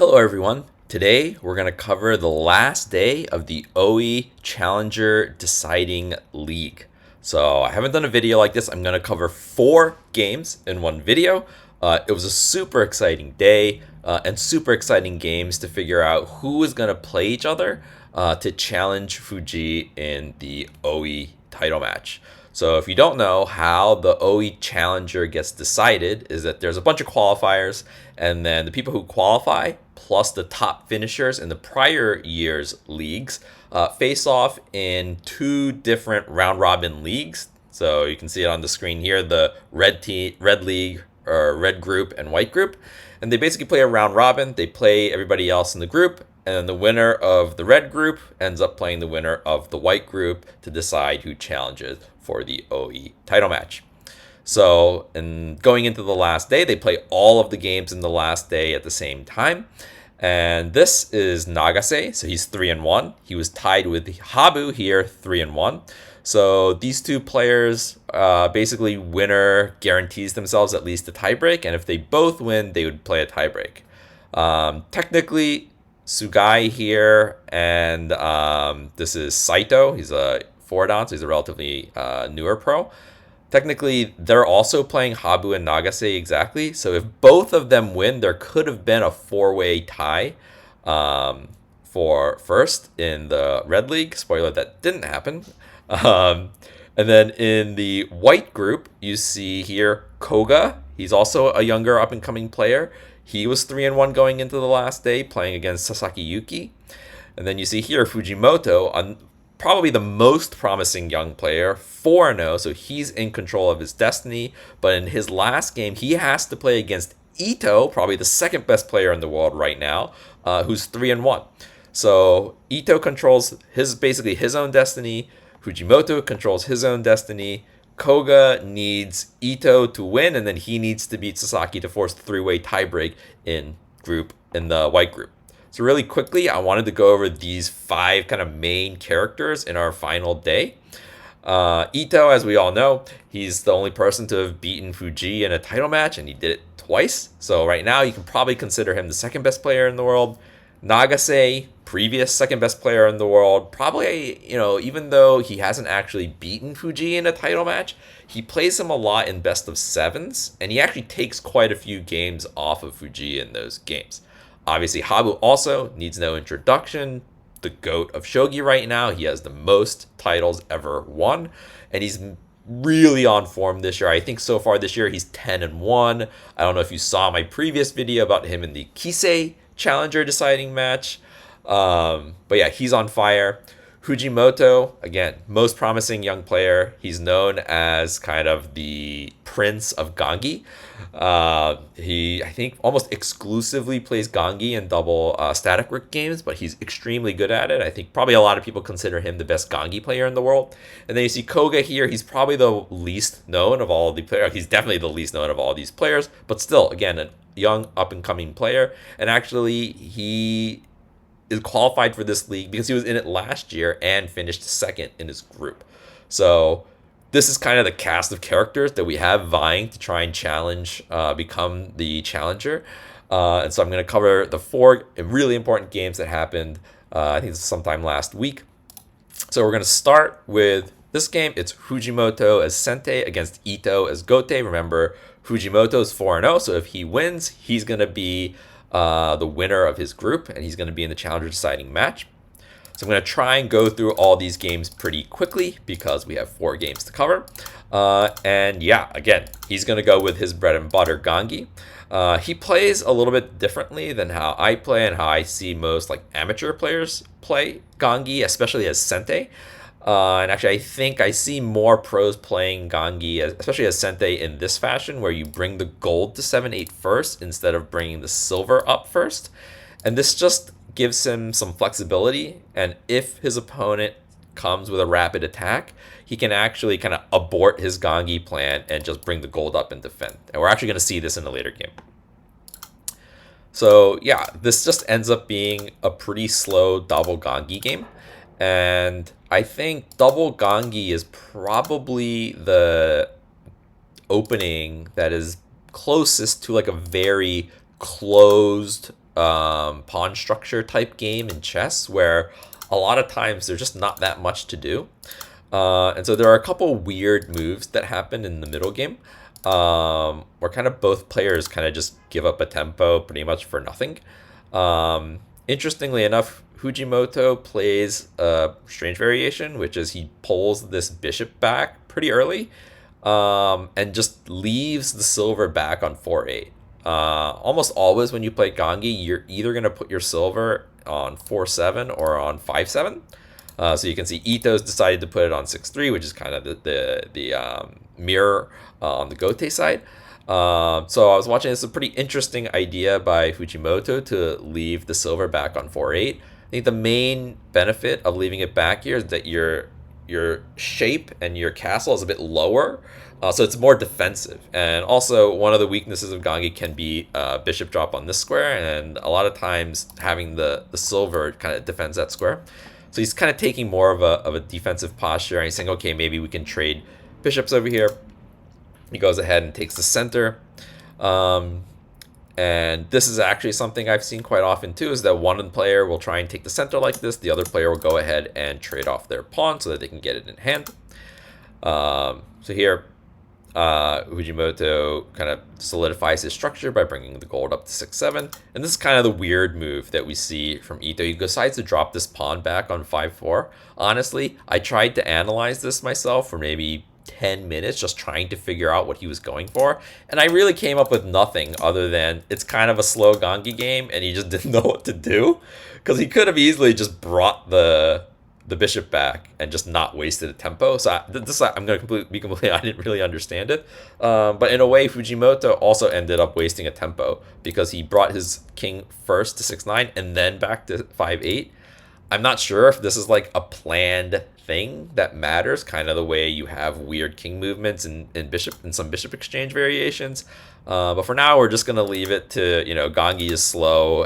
Hello everyone. Today we're going to cover the last day of the OE Challenger Deciding League. So I haven't done a video like this. I'm going to cover 4 games in one video. It was a super exciting day and super exciting games to figure out who is going to play each other to challenge Fujii in the OE title match. So if you don't know how the OE Challenger gets decided, is that there's a bunch of qualifiers, and then the people who qualify plus the top finishers in the prior year's leagues face off in 2 different round robin leagues. So you can see it on the screen here: the red league, or red group, and white group. And they basically play a round robin. They play everybody else in the group, and then the winner of the red group ends up playing the winner of the white group to decide who challenges for the OE title match. So, in going into the last day, they play all of the games in the last day at the same time. And this is Nagase, so he's 3-1. He was tied with Habu here, 3-1. So these 2 players, basically winner guarantees themselves at least a tiebreak, and if they both win, they would play a tiebreak. Technically, Sugai here, and this is Saito. He's a 4-dan, so he's a relatively newer pro. Technically, they're also playing Habu and Nagase exactly. So if both of them win, there could have been a 4-way tie for first in the Red League. Spoiler, that didn't happen. And then in the white group, you see here Koga. He's also a younger up-and-coming player. He was 3-1 going into the last day, playing against Sasaki Yuki. And then you see here Fujimoto, on probably the most promising young player, 4-0, so he's in control of his destiny. But in his last game, he has to play against Ito, probably the second best player in the world right now, who's 3-1. So Ito controls basically his own destiny. Fujimoto controls his own destiny. Koga needs Ito to win, and then he needs to beat Sasaki to force the 3-way tiebreak in the white group. So really quickly, I wanted to go over these 5 kind of main characters in our final day. Ito, as we all know, he's the only person to have beaten Fujii in a title match, and he did it twice. So right now, you can probably consider him the second best player in the world. Nagase, previous second best player in the world. Probably, even though he hasn't actually beaten Fujii in a title match, he plays him a lot in best of 7s, and he actually takes quite a few games off of Fujii in those games. Obviously, Habu also needs no introduction. The GOAT of Shogi right now. He has the most titles ever won, and he's really on form this year. I think so far this year he's 10-1. I don't know if you saw my previous video about him in the Kisei Challenger deciding match. But yeah, he's on fire. Fujimoto, again, most promising young player. He's known as kind of the prince of Gangi. He, I think, almost exclusively plays Gangi in double static work games, but he's extremely good at it. I think probably a lot of people consider him the best Gangi player in the world. And then you see Koga here. He's probably the least known of all the players. He's definitely the least known of all these players, but still, again, a young up-and-coming player. And actually, he is qualified for this league because he was in it last year and finished second in his group. So this is kind of the cast of characters that we have vying to try and challenge, become the challenger. And so I'm going to cover the 4 really important games that happened, I think this is sometime last week. So we're going to start with this game. It's Fujimoto as Sente against Ito as Gote. Remember, Fujimoto is 4-0, so if he wins, he's going to be the winner of his group, and he's going to be in the challenger deciding match. So I'm going to try and go through all these games pretty quickly because we have 4 games to cover. And yeah, again, he's going to go with his bread and butter Gangi. He plays a little bit differently than how I play and how I see most amateur players play Gangi, especially as Sente. And actually, I think I see more pros playing Gangi, especially as Sente, in this fashion, where you bring the gold to 7-8 first instead of bringing the silver up first. And this just gives him some flexibility. And if his opponent comes with a rapid attack, he can actually kind of abort his Gangi plan and just bring the gold up and defend. And we're actually going to see this in a later game. So yeah, this just ends up being a pretty slow double Gangi game. And I think double Gangi is probably the opening that is closest to a very closed pawn structure type game in chess where a lot of times there's just not that much to do. And so there are a couple weird moves that happen in the middle game, where kind of both players kind of just give up a tempo pretty much for nothing. Interestingly enough, Fujimoto plays a strange variation, which is he pulls this bishop back pretty early, and just leaves the silver back on 4-8. Almost always when you play Gangi, you're either going to put your silver on 4-7 or on 5-7. So you can see Ito's decided to put it on 6-3, which is kind of the mirror on the Gote side. So I was watching this, a pretty interesting idea by Fujimoto to leave the silver back on 4-8. I think the main benefit of leaving it back here is that your shape and your castle is a bit lower, so it's more defensive. And also, one of the weaknesses of Gangi can be bishop drop on this square, and a lot of times having the silver kind of defends that square. So he's kind of taking more of a defensive posture, and he's saying, okay, maybe we can trade bishops over here. He goes ahead and takes the center. And this is actually something I've seen quite often too, is that one player will try and take the center like this. The other player will go ahead and trade off their pawn so that they can get it in hand. So here, Fujimoto kind of solidifies his structure by bringing the gold up to 6-7. And this is kind of the weird move that we see from Ito. He decides to drop this pawn back on 5-4. Honestly, I tried to analyze this myself for maybe 10 minutes just trying to figure out what he was going for, and I really came up with nothing other than it's kind of a slow Gangi game and he just didn't know what to do, because he could have easily just brought the bishop back and just not wasted a tempo. So I'm going to be completely, I didn't really understand it, but in a way Fujimoto also ended up wasting a tempo because he brought his king first to 6-9 and then back to 5-8. I'm not sure if this is like a planned thing that matters, kind of the way you have weird king movements in bishop and some bishop exchange variations. But for now, we're just gonna leave it to, Gangi is slow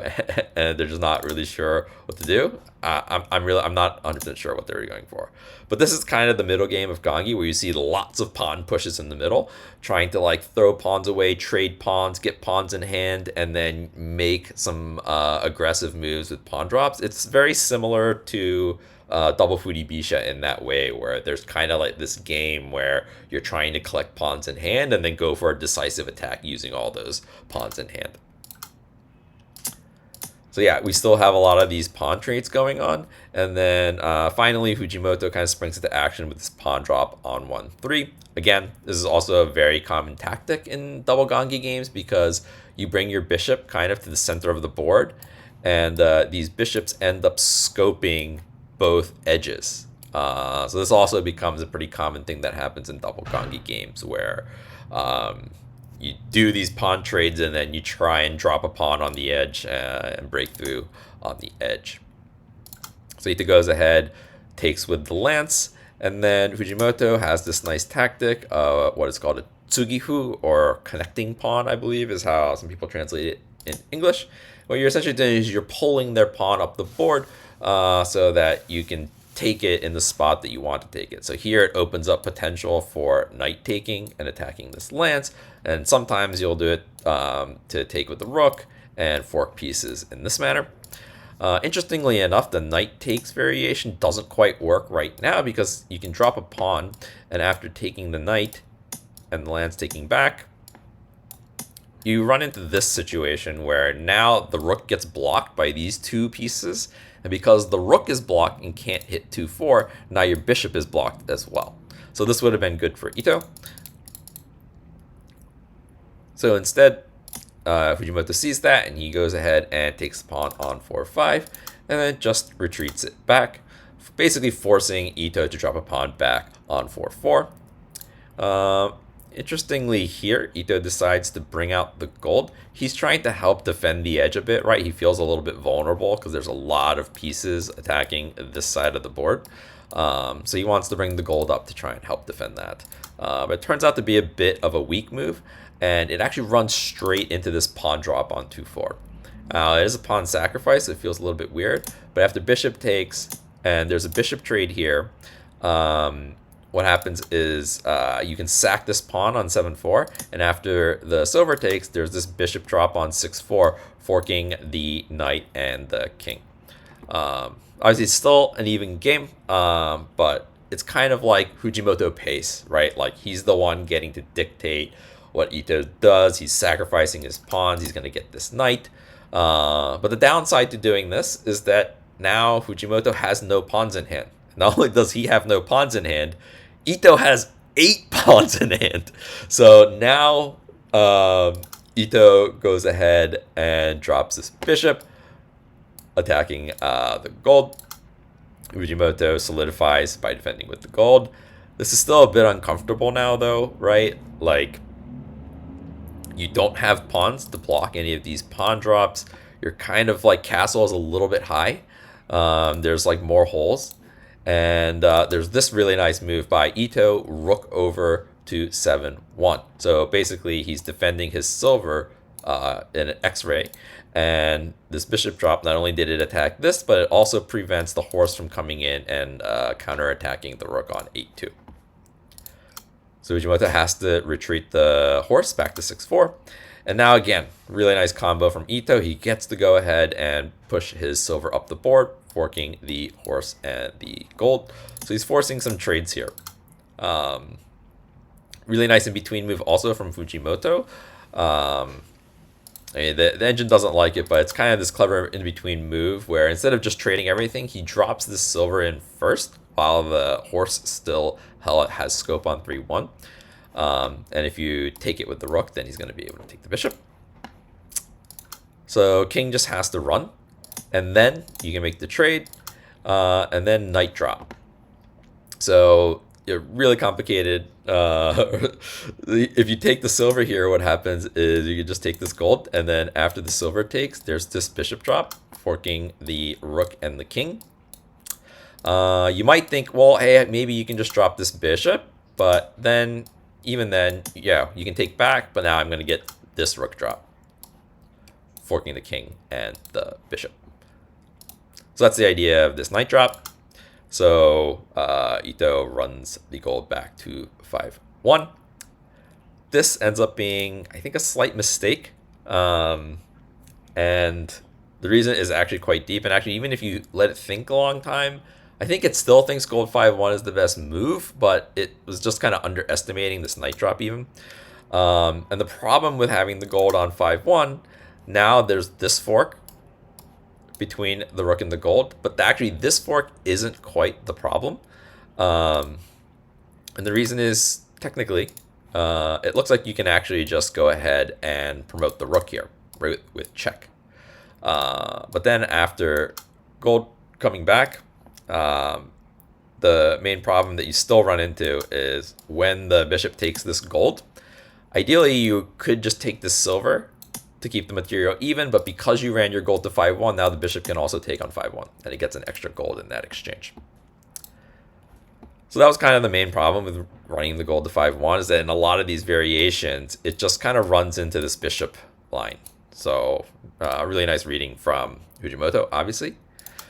and they're just not really sure what to do. I'm not 100% sure what they're going for. But this is kind of the middle game of Gangi, where you see lots of pawn pushes in the middle, trying to like throw pawns away, trade pawns, get pawns in hand, and then make some aggressive moves with pawn drops. It's very similar to double Fujii Bisha in that way, where there's kind of like this game where you're trying to collect pawns in hand and then go for a decisive attack using all those pawns in hand. So yeah, we still have a lot of these pawn trades going on. And then finally, Fujimoto kind of springs into action with this pawn drop on 1-3. Again, this is also a very common tactic in double Gangi games, because you bring your bishop kind of to the center of the board, and these bishops end up scoping both edges. So this also becomes a pretty common thing that happens in double Gangi games, where you do these pawn trades and then you try and drop a pawn on the edge and break through on the edge. So Ito goes ahead, takes with the lance, and then Fujimoto has this nice tactic, what is called a tsugifu, or connecting pawn, I believe is how some people translate it in English. What you're essentially doing is you're pulling their pawn up the board so that you can take it in the spot that you want to take it. So here it opens up potential for knight taking and attacking this lance, and sometimes you'll do it to take with the rook and fork pieces in this manner. Interestingly enough, the knight takes variation doesn't quite work right now, because you can drop a pawn, and after taking the knight and the lance taking back, you run into this situation where now the rook gets blocked by these two pieces, and because the rook is blocked and can't hit 2-4, now your bishop is blocked as well. So this would have been good for Ito. So instead, Fujimoto sees that, and he goes ahead and takes the pawn on 4-5, and then just retreats it back, basically forcing Ito to drop a pawn back on 4-4. Interestingly here, Ito decides to bring out the gold. He's trying to help defend the edge a bit, right? He feels a little bit vulnerable because there's a lot of pieces attacking this side of the board. So he wants to bring the gold up to try and help defend that. But it turns out to be a bit of a weak move, and it actually runs straight into this pawn drop on 2-4. It is a pawn sacrifice, so it feels a little bit weird. But after bishop takes, and there's a bishop trade here, what happens is you can sack this pawn on 7-4, and after the silver takes, there's this bishop drop on 6-4, forking the knight and the king. Obviously, it's still an even game, but it's kind of like Fujimoto pace, right? Like, he's the one getting to dictate what Ito does. He's sacrificing his pawns. He's going to get this knight. But the downside to doing this is that now Fujimoto has no pawns in hand. Not only does he have no pawns in hand, Ito has 8 pawns in hand. So now Ito goes ahead and drops this bishop, attacking the gold. Fujimoto solidifies by defending with the gold. This is still a bit uncomfortable now, though, right? Like, you don't have pawns to block any of these pawn drops. Your kind of like castle is a little bit high. There's like more holes. And there's this really nice move by Ito, rook over to 7-1. So basically, he's defending his silver in an X-ray. And this bishop drop, not only did it attack this, but it also prevents the horse from coming in and counterattacking the rook on 8-2. So Fujimoto has to retreat the horse back to 6-4. And now again, really nice combo from Ito. He gets to go ahead and push his silver up the board, forking the horse and the gold. So he's forcing some trades here. Really nice in-between move also from Fujimoto. I mean, the engine doesn't like it, but it's kind of this clever in-between move where instead of just trading everything, he drops this silver in first while the horse still has scope on 3-1. And if you take it with the rook, then he's going to be able to take the bishop. So king just has to run, and then you can make the trade, and then knight drop. So you're really complicated. If you take the silver here, what happens is you can just take this gold, and then after the silver takes, there's this bishop drop, forking the rook and the king. You might think, well, hey, maybe you can just drop this bishop, but then, even then, yeah, you can take back, but now I'm going to get this rook drop, forking the king and the bishop. So that's the idea of this knight drop. So Ito runs the gold back to 5-1. This ends up being, I think, a slight mistake. And the reason is actually quite deep. And actually, even if you let it think a long time, I think it still thinks gold 5-1 is the best move, but it was just kind of underestimating this knight drop even. And the problem with having the gold on 5-1, now there's this fork between the rook and the gold, but actually this fork isn't quite the problem. And the reason is, technically, it looks like you can actually just go ahead and promote the rook here with check. But then after gold coming back, the main problem that you still run into is when the bishop takes this gold. Ideally, you could just take this silver to keep the material even, but because you ran your gold to 5-1, now the bishop can also take on 5-1, and it gets an extra gold in that exchange. So that was kind of the main problem with running the gold to 5-1, is that in a lot of these variations, it just kind of runs into this bishop line. So really nice reading from Fujimoto, obviously.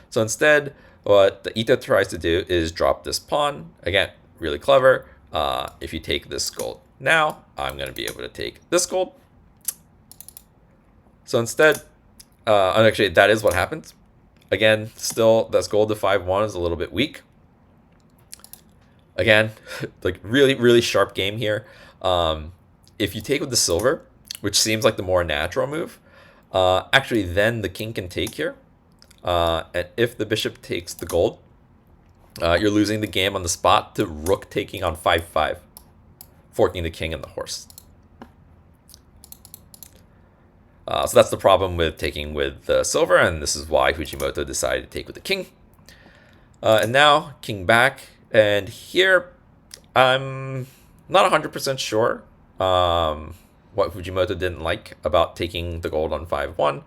So instead, what the Ito tries to do is drop this pawn. Again, really clever. If you take this gold now, I'm going to be able to take this gold. So instead, actually, that is what happens. Again, still, this gold to 5-1 is a little bit weak. Again, like really, really sharp game here. If you take with the silver, which seems like the more natural move, actually then the king can take here. And if the bishop takes the gold, you're losing the game on the spot to rook taking on 5-5, forking the king and the horse. So that's the problem with taking with the silver, and this is why Fujimoto decided to take with the king. And now, king back, and here I'm not 100% sure what Fujimoto didn't like about taking the gold on 5-1.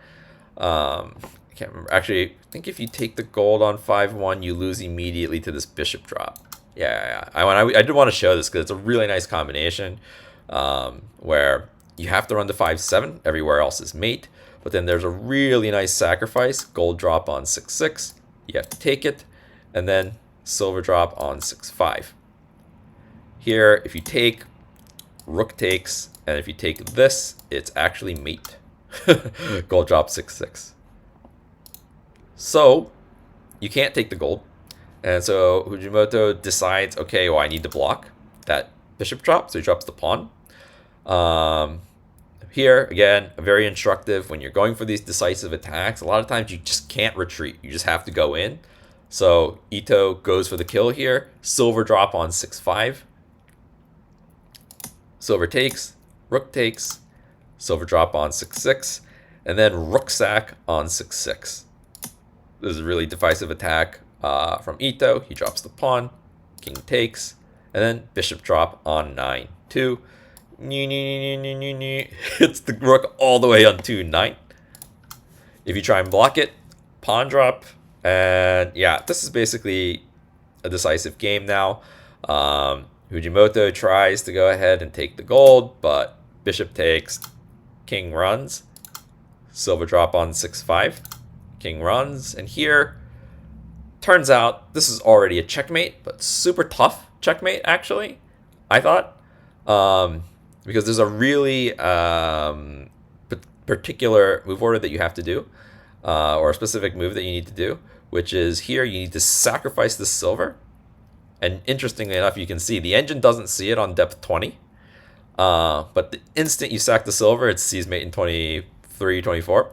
I can't remember. Actually, I think if you take the gold on 5-1, you lose immediately to this bishop drop. Yeah. I did want to show this because it's a really nice combination where you have to run to 5-7. Everywhere else is mate. But then there's a really nice sacrifice. Gold drop on 6-6. You have to take it. And then silver drop on 6-5. Here, if you take, rook takes, and if you take this, it's actually mate. Gold drop 6-6. So you can't take the gold. And so Fujimoto decides, okay, well, I need to block that bishop drop, so he drops the pawn. Here, again, very instructive when you're going for these decisive attacks. A lot of times you just can't retreat. You just have to go in. So Ito goes for the kill here. Silver drop on 6-5. Silver takes, rook takes, silver drop on 6-6, and then rook sack on 6-6. This is a really divisive attack from Ito. He drops the pawn, king takes, and then bishop drop on 9-2. Hits the rook all the way on 2-9. If you try and block it, pawn drop, and yeah, this is basically a decisive game now. Fujimoto tries to go ahead and take the gold, but bishop takes, king runs, silver drop on 6-5, king runs, and here, turns out this is already a checkmate, but super tough checkmate, actually, I thought, because there's a really particular move order that you have to do, or a specific move that you need to do, which is here you need to sacrifice the silver. And interestingly enough, you can see the engine doesn't see it on depth 20. But the instant you sack the silver, it sees mate in 23, 24.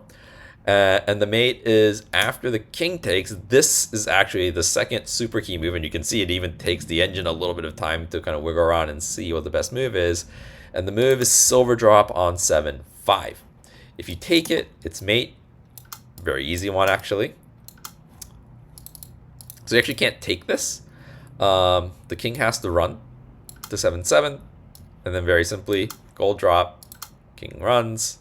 And the mate is after the king takes. This is actually the second super key move. And you can see it even takes the engine a little bit of time to kind of wiggle around and see what the best move is. And the move is silver drop on 7-5. If you take it, it's mate. Very easy one, actually. So you actually can't take this. The king has to run to 7-7, and then very simply gold drop, king runs,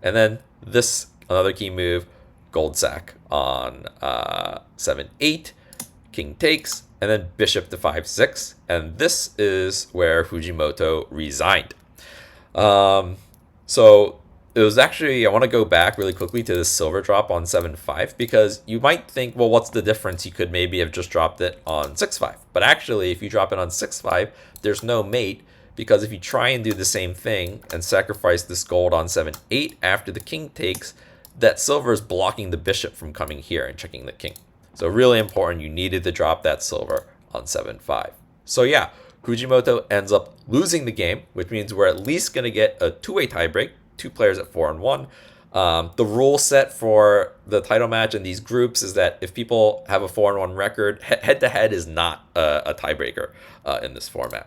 and then this another key move, gold sack on 7-8, king takes, and then bishop to 5-6, and this is where Fujimoto resigned. So it was actually, I want to go back really quickly to this silver drop on 7-5, because you might think, well, what's the difference? You could maybe have just dropped it on 6-5. But actually, if you drop it on 6-5, there's no mate, because if you try and do the same thing and sacrifice this gold on 7-8 after the king takes, that silver is blocking the bishop from coming here and checking the king. So really important, you needed to drop that silver on 7-5. So yeah, Fujimoto ends up losing the game, which means we're at least going to get a two-way tiebreak. 2 players at 4-1. The rule set for the title match in these groups is that if people have a 4-1 record, head-to-head is not a tiebreaker in this format.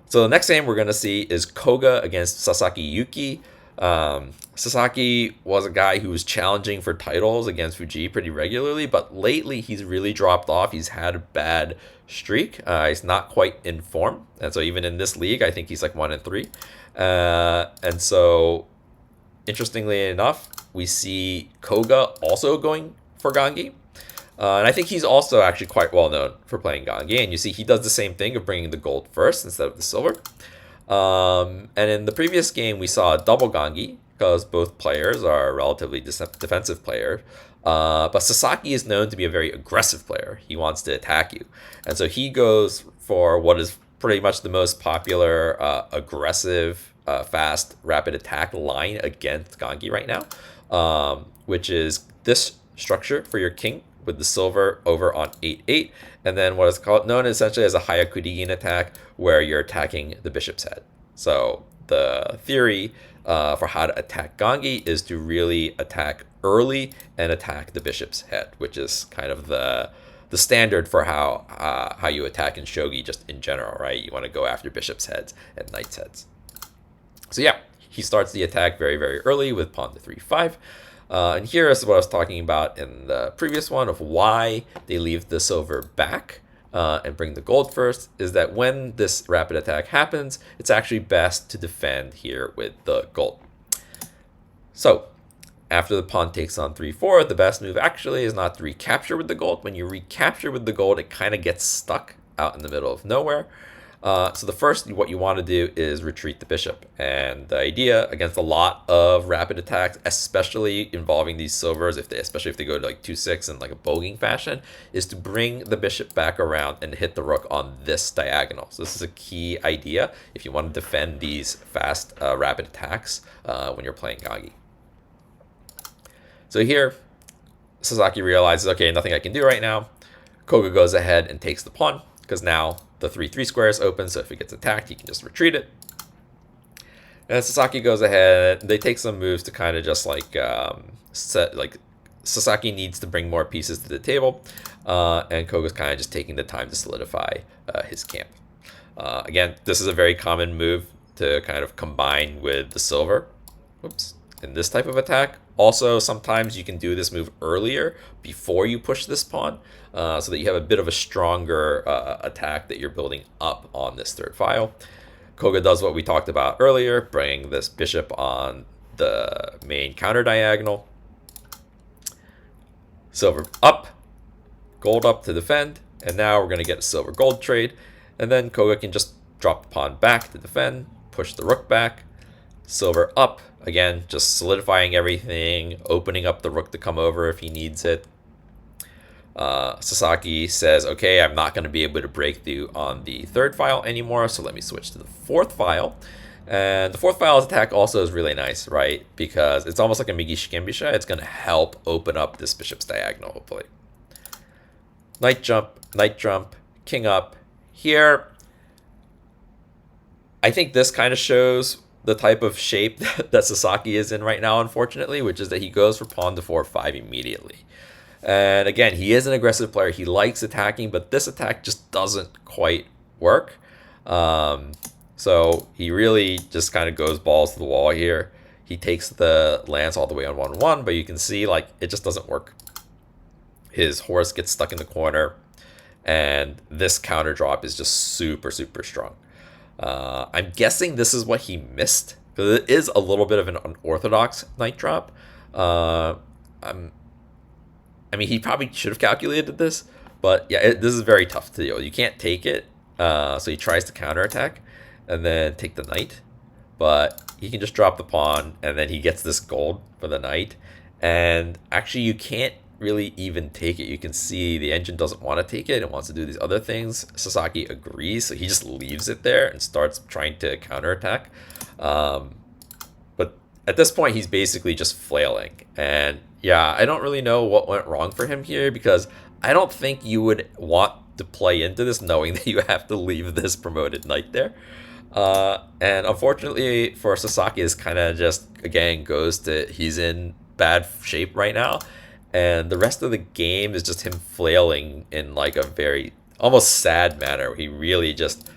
So the next game we're going to see is Koga against Sasaki Yuki. Sasaki was a guy who was challenging for titles against Fujii pretty regularly, but lately he's really dropped off. He's had a bad streak. He's not quite in form, and so even in this league, I think he's like 1-3. And so, interestingly enough, we see Koga also going for Gangi. And I think he's also actually quite well known for playing Gangi. And you see he does the same thing of bringing the gold first instead of the silver. And in the previous game, we saw a double Gangi because both players are relatively defensive players. But Sasaki is known to be a very aggressive player. He wants to attack you. And so he goes for what is pretty much the most popular aggressive, fast, rapid attack line against Gangi right now, which is this structure for your king with the silver over on 8-8, and then what is called known essentially as a Hayakurigin attack, where you're attacking the bishop's head. So the theory for how to attack Gangi is to really attack early and attack the bishop's head, which is kind of the standard for how you attack in shogi just in general, right? You want to go after bishops' heads and knights' heads. So yeah, he starts the attack very, very early with pawn to 3-5. And here is what I was talking about in the previous one of why they leave the silver back and bring the gold first, is that when this rapid attack happens, it's actually best to defend here with the gold. So after the pawn takes on 3-4, the best move actually is not to recapture with the gold. When you recapture with the gold, it kind of gets stuck out in the middle of nowhere. So the first, what you want to do is retreat the bishop. And the idea against a lot of rapid attacks, especially involving these silvers, especially if they go to like 2-6 in like a bogeying fashion, is to bring the bishop back around and hit the rook on this diagonal. So this is a key idea if you want to defend these fast rapid attacks when you're playing Gangi. So here, Sasaki realizes, okay, nothing I can do right now. Koga goes ahead and takes the pawn, because now the 3-3 square is open, so if it gets attacked, he can just retreat it. And Sasaki goes ahead. They take some moves to kind of just like Sasaki needs to bring more pieces to the table, and Koga's kind of just taking the time to solidify his camp. Again, this is a very common move to kind of combine with the silver. Whoops. In this type of attack. Also, sometimes you can do this move earlier before you push this pawn, so that you have a bit of a stronger attack that you're building up on this third file. Koga does what we talked about earlier, bring this bishop on the main counter diagonal. Silver up, gold up to defend, and now we're going to get a silver gold trade, and then Koga can just drop the pawn back to defend, push the rook back, silver up, again, just solidifying everything, opening up the rook to come over if he needs it. Sasaki says, okay, I'm not going to be able to break through on the third file anymore, so let me switch to the fourth file. And the fourth file's attack also is really nice, right? Because it's almost like a Migi Shikembisha. It's going to help open up this bishop's diagonal, hopefully. Knight jump, king up. Here, I think this kind of shows the type of shape that Sasaki is in right now, unfortunately, which is that he goes for pawn to 4-5 immediately. And again, he is an aggressive player. He likes attacking, but this attack just doesn't quite work. So he really just kind of goes balls to the wall here. He takes the lance all the way on 1-1, but you can see like it just doesn't work. His horse gets stuck in the corner, and this counter drop is just super, super strong. I'm guessing this is what he missed, because it is a little bit of an unorthodox knight drop. I mean, he probably should have calculated this, but yeah, this is very tough to deal. You can't take it, so he tries to counterattack and then take the knight, but he can just drop the pawn, and then he gets this gold for the knight. And actually, you can't really even take it. You can see the engine doesn't want to take it. It wants to do these other things. Sasaki agrees, so he just leaves it there and starts trying to counterattack. But at this point, he's basically just flailing. And yeah, I don't really know what went wrong for him here, because I don't think you would want to play into this knowing that you have to leave this promoted knight there. And unfortunately for Sasaki, this kind of just, again, goes to he's in bad shape right now. And the rest of the game is just him flailing in like a very almost sad manner. He really just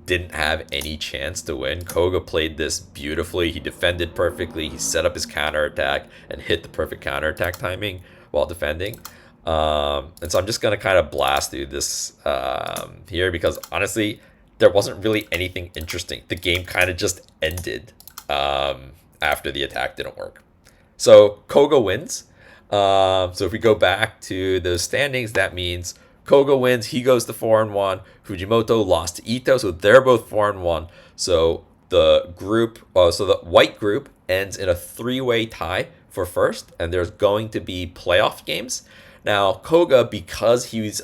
didn't have any chance to win. Koga played this beautifully. He defended perfectly. He set up his counterattack and hit the perfect counterattack timing while defending. And so I'm just going to kind of blast through this here, because honestly, there wasn't really anything interesting. The game kind of just ended after the attack didn't work. So Koga wins. So if we go back to the standings, that means Koga wins. He goes to 4-1. Fujimoto lost to Ito, so they're both 4-1. So the white group ends in a 3-way tie for first, and there's going to be playoff games. Now Koga, because he was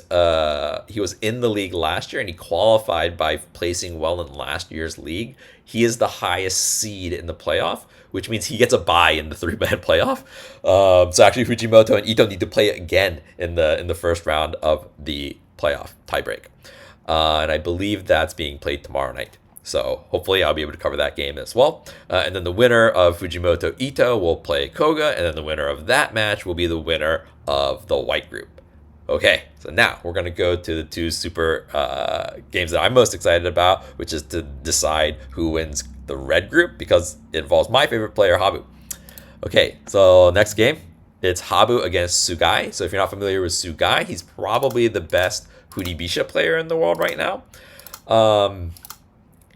in the league last year and he qualified by placing well in last year's league, he is the highest seed in the playoff, which means he gets a bye in the 3-man playoff. So actually, Fujimoto and Ito need to play again in the first round of the playoff tiebreak, and I believe that's being played tomorrow night. So hopefully I'll be able to cover that game as well. And then the winner of Fujimoto Ito will play Koga, and then the winner of that match will be the winner of the white group. Okay, so now we're going to go to the two super games that I'm most excited about, which is to decide who wins the red group, because it involves my favorite player, Habu. Okay, so next game, it's Habu against Sugai. So if you're not familiar with Sugai, he's probably the best Hudibisha player in the world right now.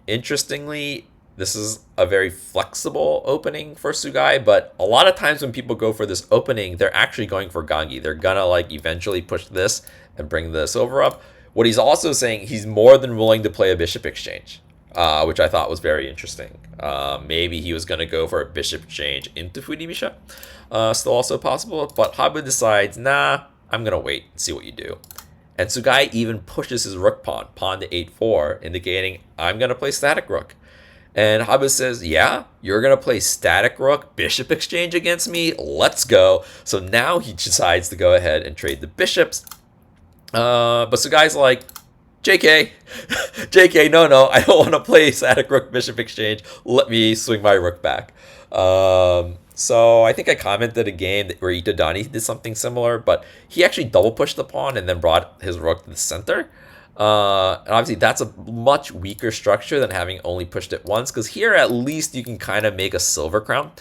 Interestingly, this is a very flexible opening for Sugai, but a lot of times when people go for this opening, they're actually going for Gangi. They're gonna like eventually push this and bring the silver up, What he's also saying, he's more than willing to play a bishop exchange, which I thought was very interesting. Maybe he was going to go for a bishop exchange into Fujii Bisha. Still also possible, but Habu decides, nah, I'm going to wait and see what you do. And Sugai even pushes his rook pawn to 8-4, indicating, I'm going to play static rook. And Habu says, yeah, you're going to play static rook, bishop exchange against me? Let's go. So now he decides to go ahead and trade the bishops. But Sugai's like, JK, JK, no, I don't want to play static rook bishop exchange. Let me swing my rook back. So I think I commented a game where Itodani did something similar, but he actually double pushed the pawn and then brought his rook to the center. And obviously that's a much weaker structure than having only pushed it once, because here at least you can kind of make a silver crown.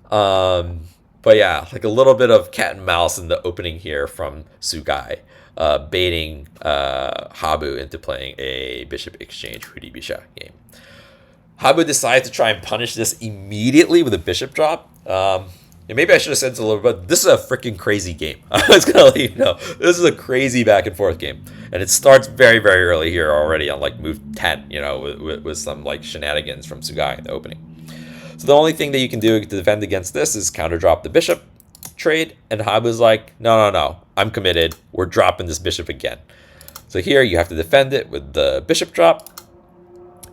But yeah, like a little bit of cat and mouse in the opening here from Sugai, baiting Habu into playing a bishop exchange Fujii Bisha game. Habu decides to try and punish this immediately with a bishop drop. And maybe I should have said this a little bit. This is a freaking crazy game. I was going to let you know. This is a crazy back and forth game. And it starts very, very early here already on like move 10, you know, with some like shenanigans from Sugai in the opening. So the only thing that you can do to defend against this is counter drop the bishop trade. And Habu's like, no, I'm committed. We're dropping this bishop again. So here you have to defend it with the bishop drop.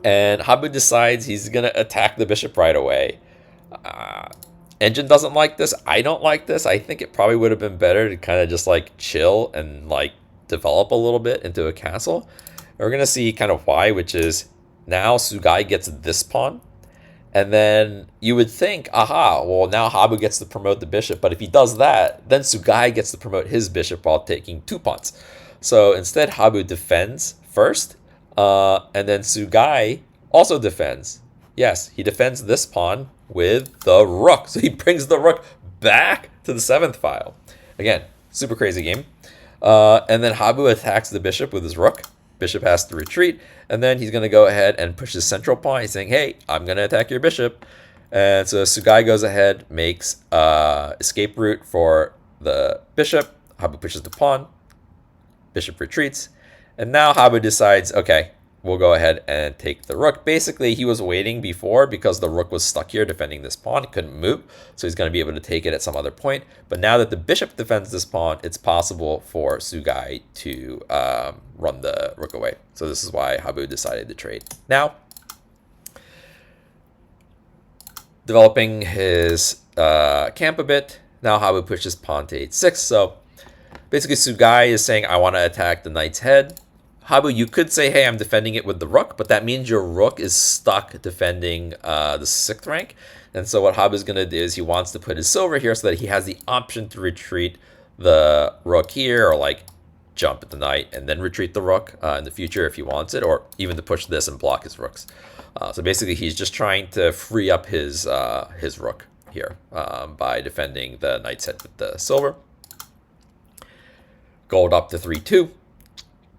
And Habu decides he's going to attack the bishop right away. Engine doesn't like this. I don't like this. I think it probably would have been better to kind of just like chill and like develop a little bit into a castle. And we're going to see kind of why, which is now Sugai gets this pawn. And then you would think, aha, well, now Habu gets to promote the bishop. But if he does that, then Sugai gets to promote his bishop while taking 2 pawns. So instead, Habu defends first. And then Sugai also defends. Yes, he defends this pawn with the rook. So he brings the rook back to the 7th file. Again, super crazy game. And then Habu attacks the bishop with his rook. Bishop has to retreat. And then he's going to go ahead and push his central pawn. He's saying, hey, I'm going to attack your bishop. And so Sugai goes ahead, makes escape route for the bishop. Habu pushes the pawn. Bishop retreats. And now Habu decides, okay, we'll go ahead and take the rook. Basically, he was waiting before because the rook was stuck here defending this pawn. It couldn't move, so he's going to be able to take it at some other point. But now that the bishop defends this pawn, it's possible for Sugai to run the rook away. So this is why Habu decided to trade. Now, developing his camp a bit, now Habu pushes pawn to 8-6. So basically, Sugai is saying, I want to attack the knight's head. Habu, you could say, hey, I'm defending it with the rook, but that means your rook is stuck defending the 6th rank. And so what Habu is going to do is he wants to put his silver here so that he has the option to retreat the rook here, or like jump at the knight and then retreat the rook in the future if he wants it, or even to push this and block his rooks. So basically, he's just trying to free up his rook here by defending the knight's head with the silver. Gold up to 3-2.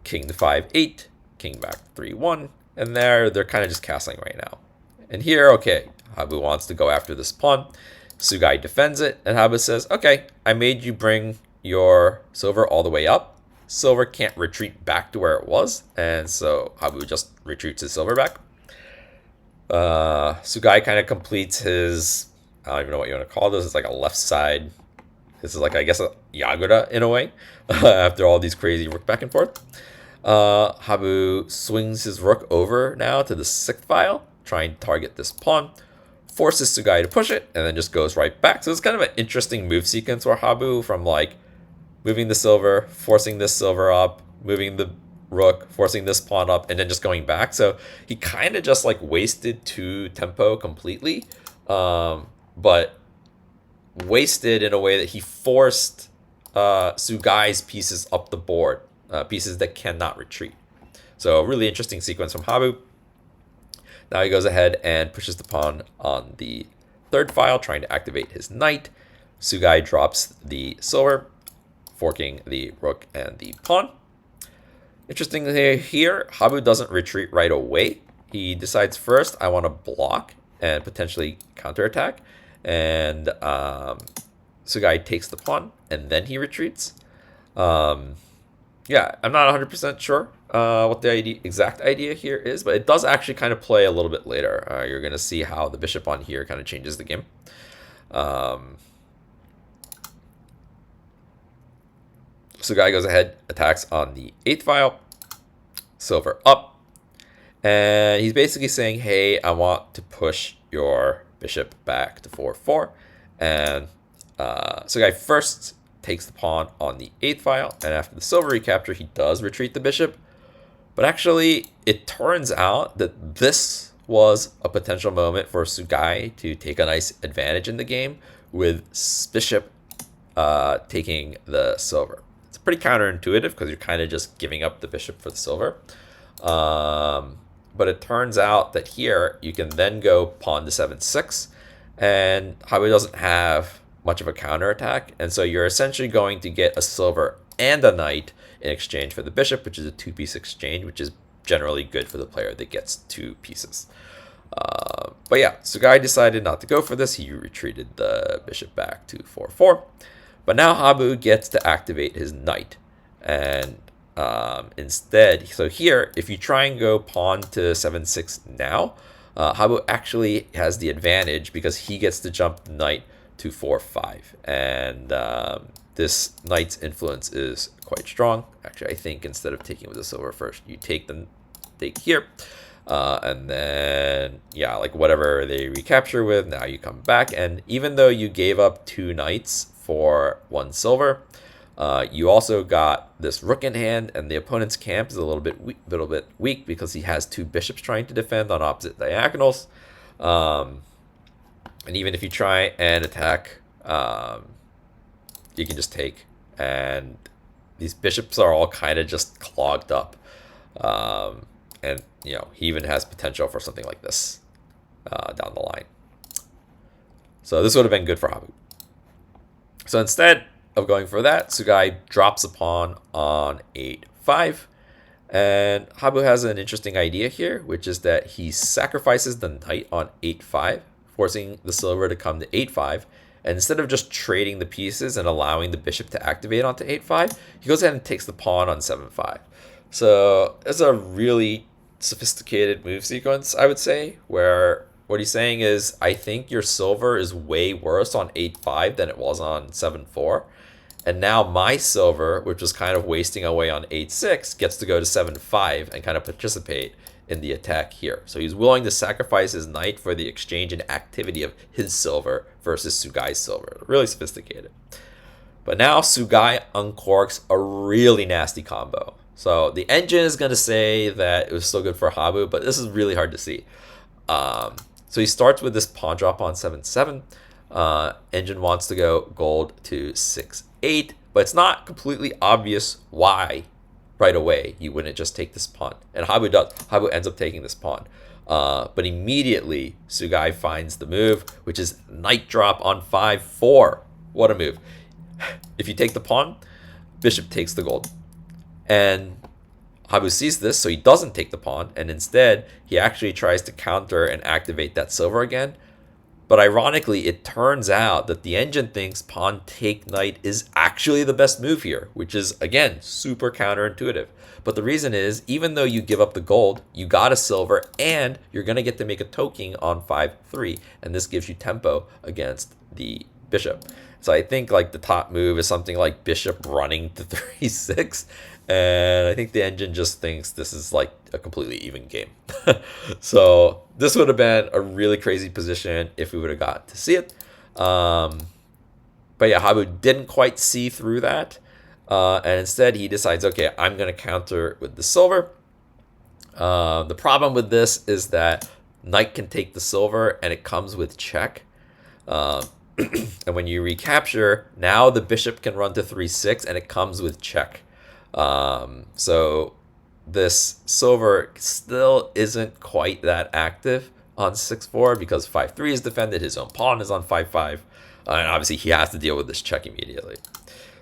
King to 5-8, king back to 3-1, and they're kind of just castling right now. And here, okay, Habu wants to go after this pawn. Sugai defends it, and Habu says, okay, I made you bring your silver all the way up. Silver can't retreat back to where it was, and so Habu just retreats his silver back. Sugai kind of completes his, I don't even know what you want to call this, it's like a left side. This is like, I guess, a Yagura in a way, after all these crazy rook back and forth. Habu swings his rook over now to the 6th file, trying to target this pawn, forces Sugai to push it, and then just goes right back. So it's kind of an interesting move sequence for Habu, from like moving the silver, forcing this silver up, moving the rook, forcing this pawn up, and then just going back. So he kind of just like wasted 2 tempo completely, but wasted in a way that he forced Sugai's pieces up the board. Pieces that cannot retreat. So a really interesting sequence from Habu. Now he goes ahead and pushes the pawn on the 3rd file, trying to activate his knight. Sugai drops the silver, forking the rook and the pawn. Interestingly here, Habu doesn't retreat right away. He decides first, I want to block and potentially counterattack. And Sugai takes the pawn, and then he retreats. Yeah, I'm not 100% sure what the exact idea here is, but it does actually kind of play a little bit later. You're going to see how the bishop on here kind of changes the game. So guy goes ahead, attacks on the 8th file, silver up, and he's basically saying, hey, I want to push your bishop back to 4-4. And so guy first takes the pawn on the 8th file, and after the silver recapture, he does retreat the bishop. But actually, it turns out that this was a potential moment for Sugai to take a nice advantage in the game with bishop taking the silver. It's pretty counterintuitive because you're kind of just giving up the bishop for the silver. But it turns out that here you can then go pawn to 7-6, and Habu doesn't have much of a counterattack, and so you're essentially going to get a silver and a knight in exchange for the bishop, which is a two-piece exchange, which is generally good for the player that gets 2 pieces. But yeah, Sugai decided not to go for this. He retreated the bishop back to 4-4. But now Habu gets to activate his knight. And instead, so here, if you try and go pawn to 7-6 now, Habu actually has the advantage because he gets to jump the knight to 4-5. And this knight's influence is quite strong. Actually, I think instead of taking with the silver first, you take here. And then, yeah, like whatever they recapture with, now you come back. And even though you gave up 2 knights for 1 silver, you also got this rook in hand, and the opponent's camp is a little bit weak because he has 2 bishops trying to defend on opposite diagonals. And even if you try and attack, you can just take. And these bishops are all kind of just clogged up. And, you know, he even has potential for something like this down the line. So this would have been good for Habu. So instead of going for that, Sugai drops a pawn on 8-5. And Habu has an interesting idea here, which is that he sacrifices the knight on 8-5, forcing the silver to come to 8-5. And instead of just trading the pieces and allowing the bishop to activate onto 8-5, he goes ahead and takes the pawn on 7-5. So it's a really sophisticated move sequence, I would say, where what he's saying is, I think your silver is way worse on 8-5 than it was on 7-4. And now my silver, which was kind of wasting away on 8-6, gets to go to 7-5 and kind of participate in the attack here. So he's willing to sacrifice his knight for the exchange and activity of his silver versus Sugai's silver. Really sophisticated. But now Sugai uncorks a really nasty combo. So the engine is going to say that it was still good for Habu, but this is really hard to see. So he starts with this pawn drop on 7-7. Engine wants to go gold to 6-8, but it's not completely obvious why right away you wouldn't just take this pawn. And Habu does. Habu ends up taking this pawn. But immediately Sugai finds the move, which is knight drop on 5-4. What a move. If you take the pawn, bishop takes the gold. And Habu sees this, so he doesn't take the pawn, and instead he actually tries to counter and activate that silver again. But ironically, it turns out that the engine thinks pawn take knight is actually the best move here, which is, again, super counterintuitive. But the reason is, even though you give up the gold, you got a silver, and you're going to get to make a toking on 5-3, and this gives you tempo against the bishop. So I think like the top move is something like bishop running to 3-6, and I think the engine just thinks this is like a completely even game. So this would have been a really crazy position if we would have got to see it. But yeah, Habu didn't quite see through that. And instead he decides, okay, I'm going to counter with the silver. The problem with this is that knight can take the silver and it comes with check. And when you recapture, now the bishop can run to 3-6 and it comes with check. So this silver still isn't quite that active on 6-4 because 5-3 is defended, his own pawn is on 5-5, and obviously he has to deal with this check immediately.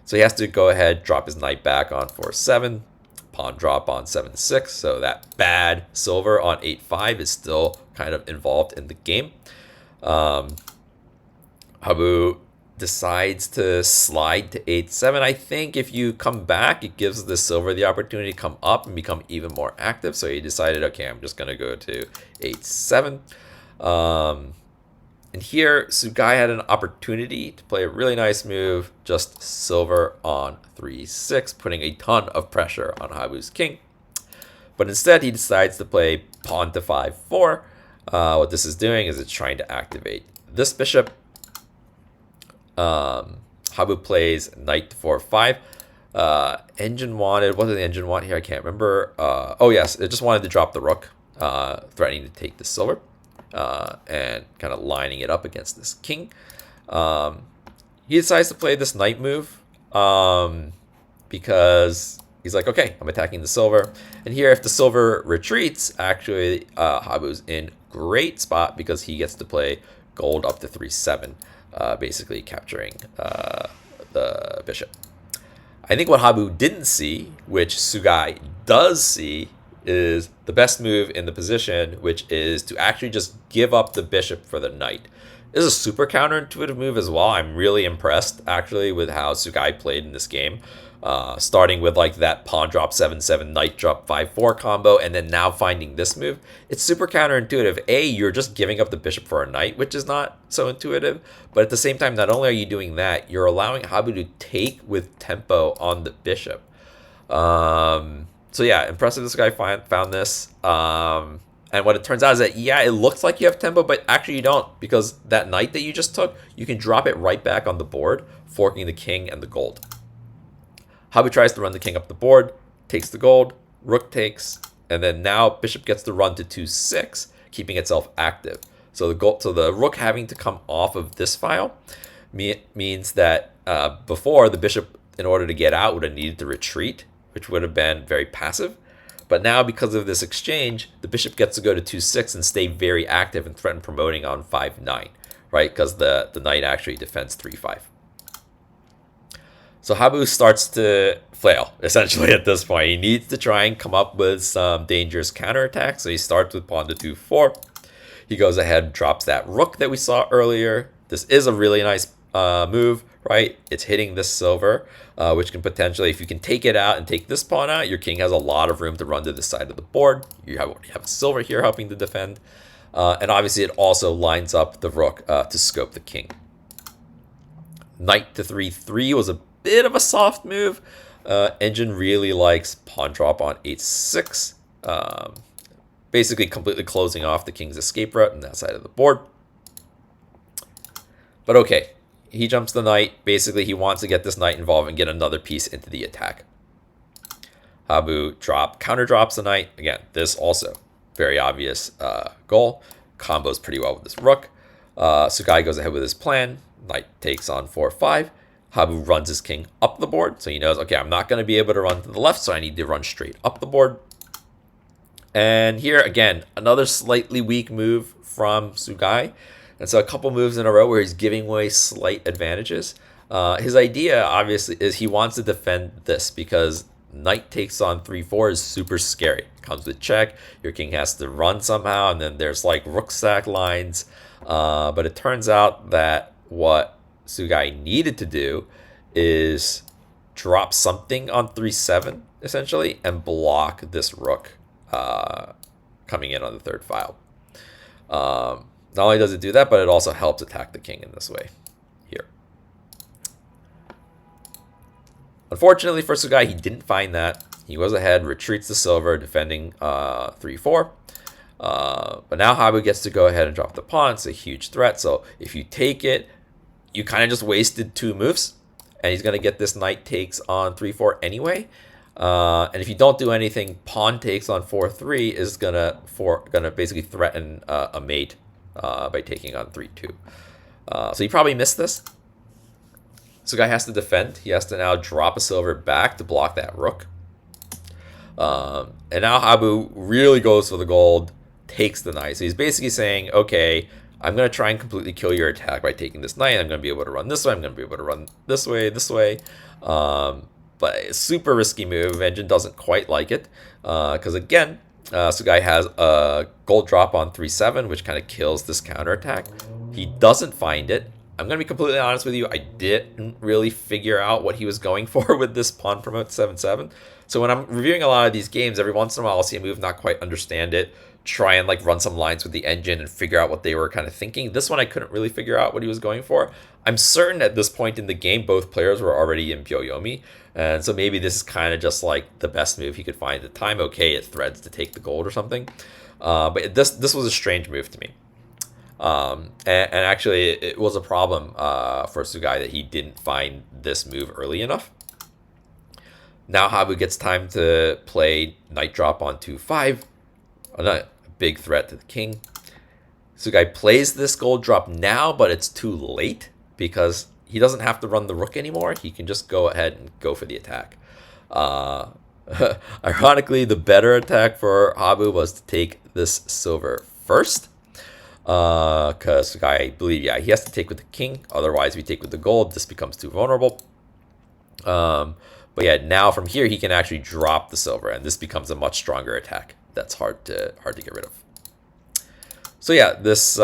So he has to go ahead, drop his knight back on 4-7, pawn drop on 7-6, so that bad silver on 8-5 is still kind of involved in the game. Habu decides to slide to 8-7. I think if you come back, it gives the silver the opportunity to come up and become even more active. So he decided, okay, I'm just going to go to 8-7. And here, Sugai had an opportunity to play a really nice move, just silver on 3-6, putting a ton of pressure on Habu's king. But instead, he decides to play pawn to 5-4. What this is doing is it's trying to activate this bishop. Habu plays knight to 4-5. Engine wanted, what did the engine want here? I can't remember. Oh yes, it just wanted to drop the rook, threatening to take the silver, and kind of lining it up against this king. He decides to play this knight move because he's like, okay, I'm attacking the silver. And here, if the silver retreats, actually, Habu's in great spot because he gets to play gold up to 3-7, basically capturing the bishop. I think what Habu didn't see, which Sugai does see, is the best move in the position, which is to actually just give up the bishop for the knight. This is a super counterintuitive move as well. I'm really impressed, actually, with how Sugai played in this game. Starting with like that pawn drop 7-7, knight drop 5-4 combo, and then now finding this move. It's super counterintuitive. A, you're just giving up the bishop for a knight, which is not so intuitive. But at the same time, not only are you doing that, you're allowing Habu to take with tempo on the bishop. So yeah, impressive this guy found this. And what it turns out is that, yeah, it looks like you have tempo, but actually you don't, because that knight that you just took, you can drop it right back on the board, forking the king and the gold. Habu tries to run the king up the board, takes the gold, rook takes, and then now bishop gets to run to 2-6, keeping itself active. So the rook having to come off of this file means that before, the bishop, in order to get out, would have needed to retreat, which would have been very passive. But now, because of this exchange, the bishop gets to go to 2-6 and stay very active and threaten promoting on 5-9, right? Because the knight actually defends 3-5. So Habu starts to flail, essentially, at this point. He needs to try and come up with some dangerous counterattacks. So he starts with pawn to 2-4. He goes ahead, drops that rook that we saw earlier. This is a really nice move, right? It's hitting this silver, which can potentially, if you can take it out and take this pawn out, your king has a lot of room to run to the side of the board. You have a silver here helping to defend. And obviously, it also lines up the rook to scope the king. Knight to 3-3 was a bit of a soft move. Engine really likes pawn drop on 8-6. Basically completely closing off the king's escape route on that side of the board. But okay, he jumps the knight. Basically, he wants to get this knight involved and get another piece into the attack. Habu counter drops the knight. Again, this also very obvious goal. Combos pretty well with this rook. Sugai goes ahead with his plan. Knight takes on 4-5. Habu runs his king up the board, so he knows, okay, I'm not going to be able to run to the left, so I need to run straight up the board. And here, again, another slightly weak move from Sugai. And so a couple moves in a row where he's giving away slight advantages. His idea, obviously, is he wants to defend this because knight takes on 3-4 is super scary. Comes with check, your king has to run somehow, and then there's like rook sack lines. But it turns out that what Sugai needed to do is drop something on 3-7, essentially, and block this rook coming in on the third file. Not only does it do that, but it also helps attack the king in this way here. Unfortunately for Sugai, he didn't find that. He goes ahead, retreats the silver, defending 3-4. But now Habu gets to go ahead and drop the pawn. It's a huge threat. So if you take it, you kind of just wasted 2 moves. And he's going to get this knight takes on 3-4 anyway. And if you don't do anything, pawn takes on 4-3 is gonna basically threaten a mate by taking on 3-2. So you probably missed this. So guy has to defend. He has to now drop a silver back to block that rook. And now Habu really goes for the gold, takes the knight. So he's basically saying, okay, I'm going to try and completely kill your attack by taking this knight. I'm going to be able to run this way. I'm going to be able to run this way. But it's a super risky move. Engine doesn't quite like it. Because again, Sugai has a gold drop on 3-7, which kind of kills this counterattack. He doesn't find it. I'm going to be completely honest with you. I didn't really figure out what he was going for with this pawn promote 7/7. So when I'm reviewing a lot of these games, every once in a while I'll see a move, not quite understand it, try and like run some lines with the engine and figure out what they were kind of thinking. This one I couldn't really figure out what he was going for. I'm certain at this point in the game both players were already in Byoyomi, and so maybe this is kind of just like the best move he could find at the time. Okay, it threads to take the gold or something, but this was a strange move to me. And actually, it was a problem for Sugai that he didn't find this move early enough. Now Habu gets time to play Knight Drop on 2/5, a big threat to the king. Sugai plays this gold drop now, but it's too late because he doesn't have to run the rook anymore. He can just go ahead and go for the attack. Ironically, the better attack for Habu was to take this silver first. Because I believe, yeah, he has to take with the king. Otherwise, if we take with the gold, this becomes too vulnerable. But yeah, now from here, he can actually drop the silver, and this becomes a much stronger attack. That's hard to get rid of. So yeah, this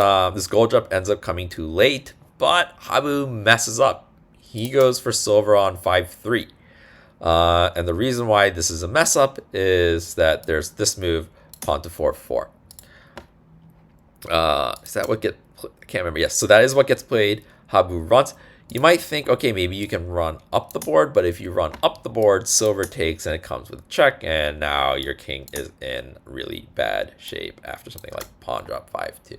gold drop ends up coming too late, but Habu messes up. He goes for silver on 5/3. And the reason why this is a mess up is that there's this move, pawn to 4/4. Is that what I can't remember. Yes, so that is what gets played. Habu runs. You might think, okay, maybe you can run up the board, but if you run up the board, silver takes and it comes with check, and now your king is in really bad shape after something like pawn drop 5/2,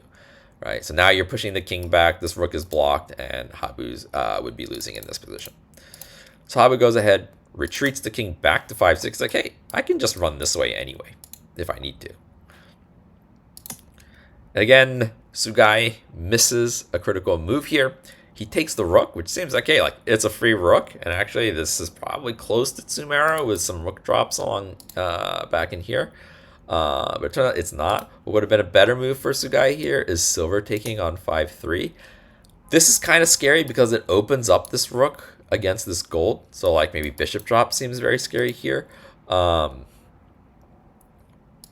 right? So now you're pushing the king back, this rook is blocked, and Habu's would be losing in this position. So Habu goes ahead, retreats the king back to 5/6, like, hey, I can just run this way anyway, if I need to. Again, Sugai misses a critical move here. He takes the rook, which seems like, hey, like it's a free rook. And actually, this is probably close to Tsumero with some rook drops along back in here. But it turns out it's not. What would have been a better move for Sugai here is silver taking on 5/3. This is kind of scary because it opens up this rook against this gold. So like maybe bishop drop seems very scary here.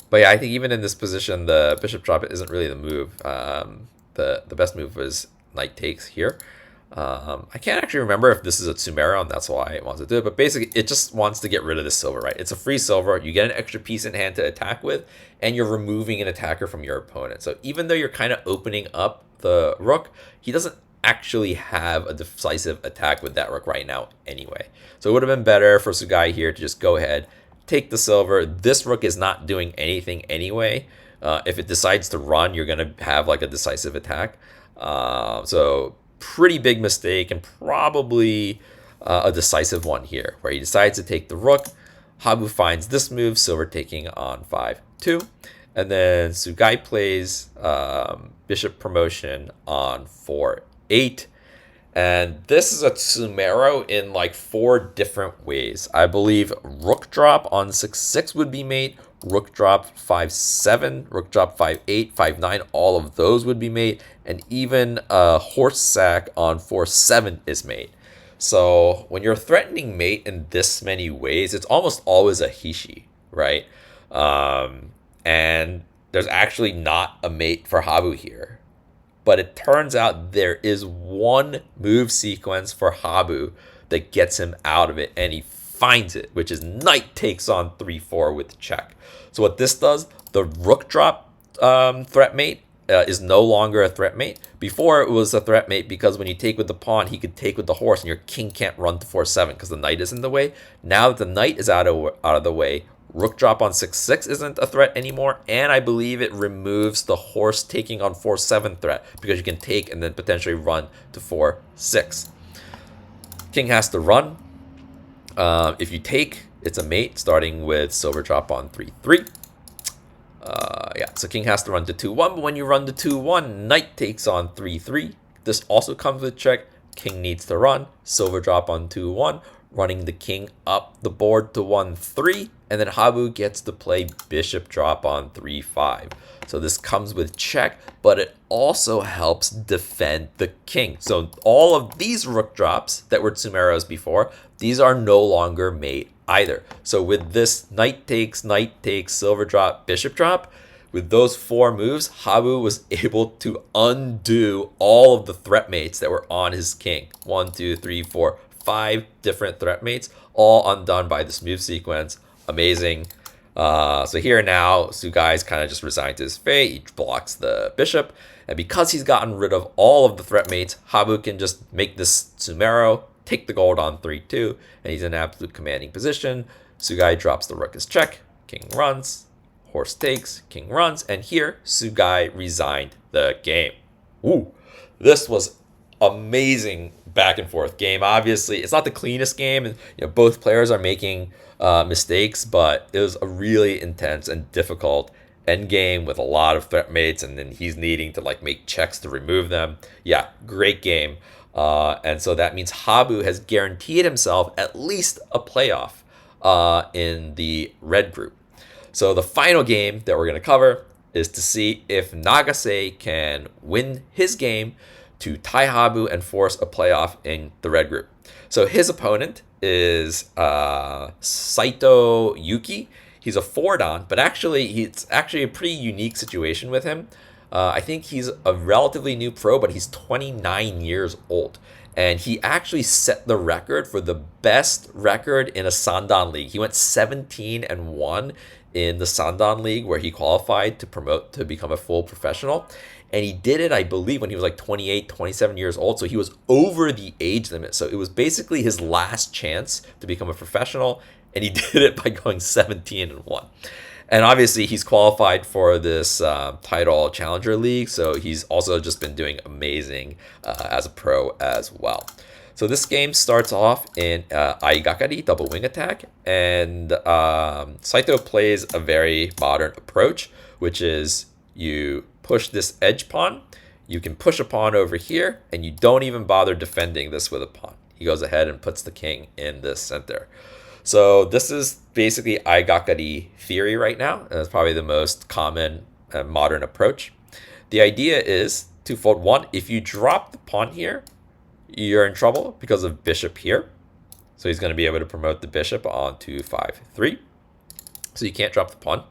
But yeah, I think even in this position, the bishop drop isn't really the move. The best move was knight takes here. I can't actually remember if this is a Tsumero, and that's why it wants to do it. But basically, it just wants to get rid of this silver, right? It's a free silver. You get an extra piece in hand to attack with, and you're removing an attacker from your opponent. So even though you're kind of opening up the rook, he doesn't actually have a decisive attack with that rook right now anyway. So it would have been better for Sugai here to just go ahead, take the silver. This rook is not doing anything anyway. If it decides to run, you're going to have like a decisive attack. So pretty big mistake, and probably a decisive one here, where he decides to take the rook. Habu finds this move, silver taking on 5/2. And then Sugai plays bishop promotion on 4/8. And this is a Tsumero in like 4 different ways. I believe rook drop on 6/6 would be made, rook drop 5/7, rook drop 5/8, 5/9, all of those would be made, and even a horse sack on 4/7 is made. So when you're threatening mate in this many ways, it's almost always a Hishi, right? And there's actually not a mate for Habu here. But it turns out there is one move sequence for Habu that gets him out of it, and he finds it, which is knight takes on 3/4 with check. So what this does, the rook drop threat mate is no longer a threat mate. Before it was a threat mate because when you take with the pawn, he could take with the horse, and your king can't run to 4/7 because the knight is in the way. Now that the knight is out of the way, rook drop on 6/6 isn't a threat anymore, and I believe it removes the horse taking on 4/7 threat because you can take and then potentially run to 4/6. King has to run. If you take, it's a mate, starting with silver drop on 3/3. Yeah, so king has to run to 2/1, but when you run to 2/1, knight takes on 3/3. This also comes with check. King needs to run, silver drop on 2/1, running the king up the board to 1/3, and then Habu gets to play bishop drop on 3/5. So this comes with check, but it also helps defend the king. So all of these rook drops that were Tsumeros before, these are no longer mate either. So with this knight takes, silver drop, bishop drop, with those 4 moves, Habu was able to undo all of the threat mates that were on his king. 1, 2, 3, 4, 5 different threat mates, all undone by this move sequence. Amazing. So here now, Sugai's kind of just resigned to his fate. He blocks the bishop. And because he's gotten rid of all of the threat mates, Habu can just make this Sumero, take the gold on 3-2, and he's in an absolute commanding position. Sugai drops the rook as check. King runs. Horse takes. King runs. And here, Sugai resigned the game. Ooh, this was amazing back and forth game. Obviously, it's not the cleanest game, and both players are making mistakes, but it was a really intense and difficult end game with a lot of threat mates, and then he's needing to make checks to remove them. Yeah, great game. And so that means Habu has guaranteed himself at least a playoff in the red group. So the final game that we're going to cover is to see if Nagase can win his game to tie Habu and force a playoff in the red group. So his opponent is Saito Yuki. He's a 4-dan, but it's actually a pretty unique situation with him. I think he's a relatively new pro, but he's 29 years old. And he actually set the record for the best record in a Sandan league. He went 17-1 in the Sandan league, where he qualified to promote to become a full professional. And he did it, I believe, when he was 28, 27 years old. So he was over the age limit. So it was basically his last chance to become a professional. And he did it by going 17-1. And obviously, he's qualified for this title Challenger League. So he's also just been doing amazing as a pro as well. So this game starts off in Aigakari, double wing attack. And Saito plays a very modern approach, which is you push this edge pawn. You can push a pawn over here, and you don't even bother defending this with a pawn. He goes ahead and puts the king in the center. So this is basically Aigakari theory right now, and it's probably the most common modern approach. The idea is twofold. One, if you drop the pawn here, you're in trouble because of bishop here. So he's going to be able to promote the bishop onto 5-3. So you can't drop the pawn.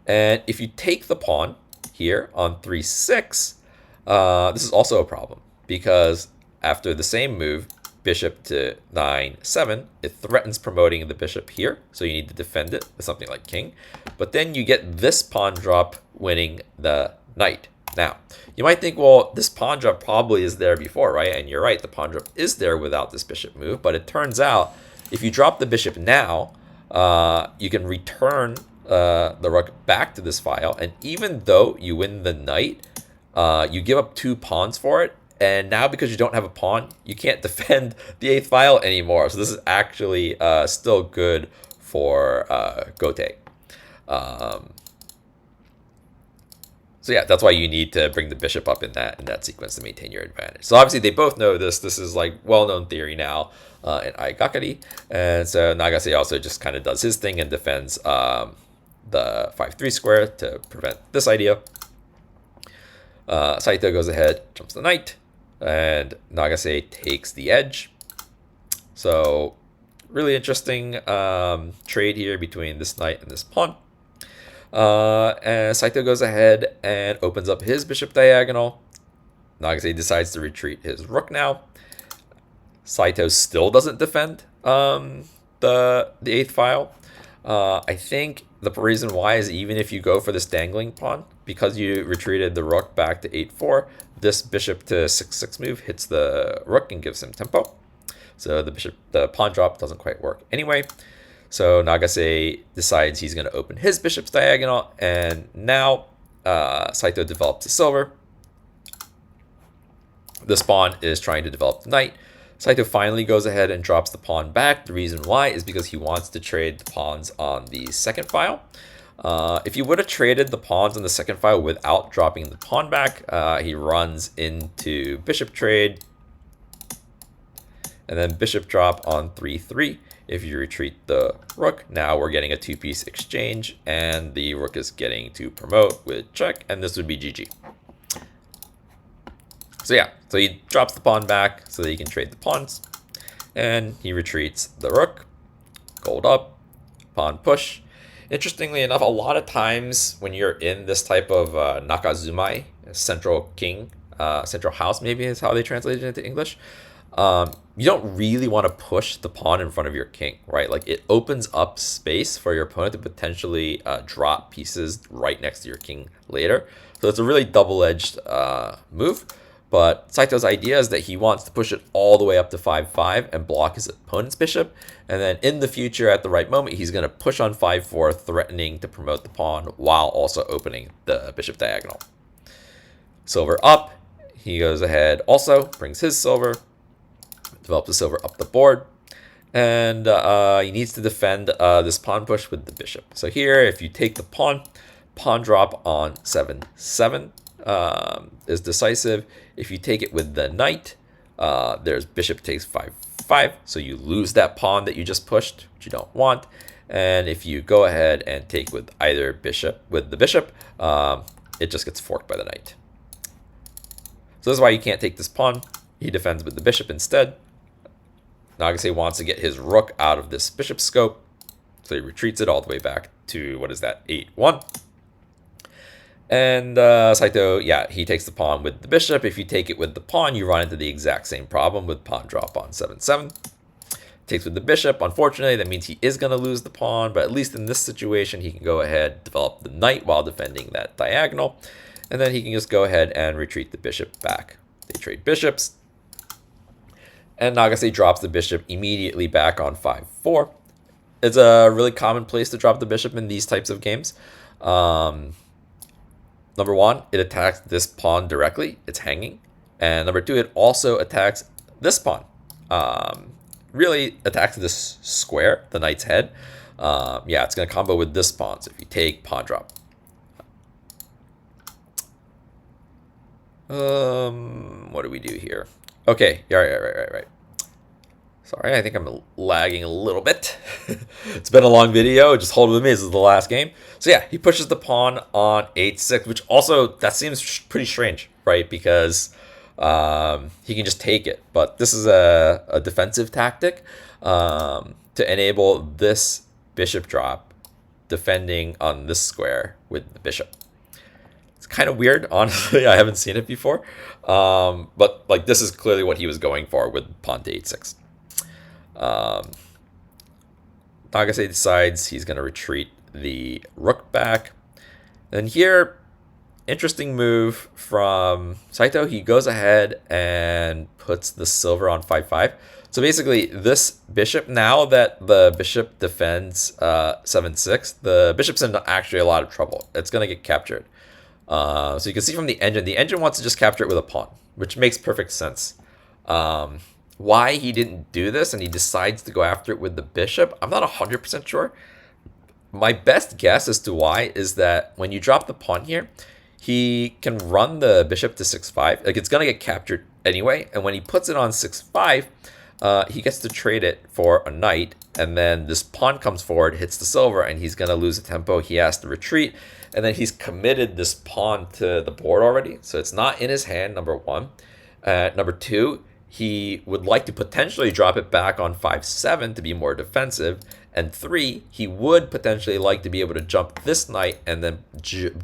And if you take the pawn here on 3-6, this is also a problem, because after the same move, bishop to 9-7, it threatens promoting the bishop here, so you need to defend it with something like king. But then you get this pawn drop winning the knight. Now, you might think, well, this pawn drop probably is there before, right? And you're right, the pawn drop is there without this bishop move, but it turns out if you drop the bishop now, you can return the rook back to this file, and even though you win the knight, you give up 2 pawns for it, and now because you don't have a pawn, you can't defend the 8th file anymore. So this is actually still good for Gote. So yeah, that's why you need to bring the bishop up in that sequence to maintain your advantage. So obviously they both know this. This is well-known theory now in Aigakari. And so Nagase also just kind of does his thing and defends the 5-3 square to prevent this idea. Saito goes ahead, jumps the knight, and Nagase takes the edge. So really interesting trade here between this knight and this pawn. And Saito goes ahead and opens up his bishop diagonal. Nagase decides to retreat his rook now. Saito still doesn't defend the 8th file. I think the reason why is even if you go for this dangling pawn, because you retreated the rook back to 8-4, this bishop to 6-6 move hits the rook and gives him tempo. So the pawn drop doesn't quite work anyway. So Nagase decides he's going to open his bishop's diagonal, and now Saito develops a silver. This pawn is trying to develop the knight. Saito finally goes ahead and drops the pawn back. The reason why is because he wants to trade the pawns on the second file. If you would have traded the pawns on the second file without dropping the pawn back, he runs into bishop trade, and then bishop drop on 3-3. If you retreat the rook, now we're getting a 2-piece exchange, and the rook is getting to promote with check, and this would be GG. So yeah, so he drops the pawn back so that he can trade the pawns, and he retreats the rook, gold up, pawn push. Interestingly enough, a lot of times when you're in this type of Nakazumai, central king, central house, maybe is how they translate it into English. You don't really want to push the pawn in front of your king, right? Like it opens up space for your opponent to potentially drop pieces right next to your king later. So it's a really double-edged move. But Saito's idea is that he wants to push it all the way up to 5-5 and block his opponent's bishop. And then in the future, at the right moment, he's going to push on 5-4, threatening to promote the pawn while also opening the bishop diagonal. Silver up. He goes ahead also, brings his silver, develops the silver up the board. And he needs to defend this pawn push with the bishop. So here, if you take the pawn drop on 7-7 is decisive. If you take it with the knight, there's bishop takes 5-5, so you lose that pawn that you just pushed, which you don't want. And if you go ahead and take with either bishop, with the bishop, it just gets forked by the knight. So this is why you can't take this pawn. He defends with the bishop instead. Nagase wants to get his rook out of this bishop scope, so he retreats it all the way back to, what is that, 8-1. And Saito, yeah, he takes the pawn with the bishop. If you take it with the pawn, you run into the exact same problem with pawn drop on 7-7. Takes with the bishop. Unfortunately, that means he is going to lose the pawn, but at least in this situation, he can go ahead, develop the knight while defending that diagonal, and then he can just go ahead and retreat the bishop back. They trade bishops, and Nagase drops the bishop immediately back on 5-4. It's a really common place to drop the bishop in these types of games. Number one, it attacks this pawn directly. It's hanging. And number two, it also attacks this pawn. Really attacks this square, the knight's head. Yeah, it's going to combo with this pawn. So if you take, pawn drop. What do we do here? Okay, yeah, right. Sorry, I think I'm lagging a little bit. It's been a long video. Just hold with me. This is the last game. So yeah, he pushes the pawn on 8-6, which also, that seems pretty strange, right? Because he can just take it. But this is a defensive tactic to enable this bishop drop defending on this square with the bishop. It's kind of weird, honestly. I haven't seen it before. But like this is clearly what he was going for with pawn to 8-6. Nagase decides he's going to retreat the rook back. And here, interesting move from Saito. He goes ahead and puts the silver on 5-5. So basically, this bishop, now that the bishop defends 7-6, the bishop's in actually a lot of trouble. It's going to get captured. So you can see from the engine wants to just capture it with a pawn, which makes perfect sense. Why he didn't do this and he decides to go after it with the bishop, I'm not 100% sure. My best guess as to why is that when you drop the pawn here, he can run the bishop to 6-5. Like it's going to get captured anyway. And when he puts it on 6-5, he gets to trade it for a knight. And then this pawn comes forward, hits the silver, and he's going to lose the tempo. He has to retreat. And then he's committed this pawn to the board already. So it's not in his hand, number one. Number two, he would like to potentially drop it back on 5-7 to be more defensive. And three, he would potentially like to be able to jump this knight and then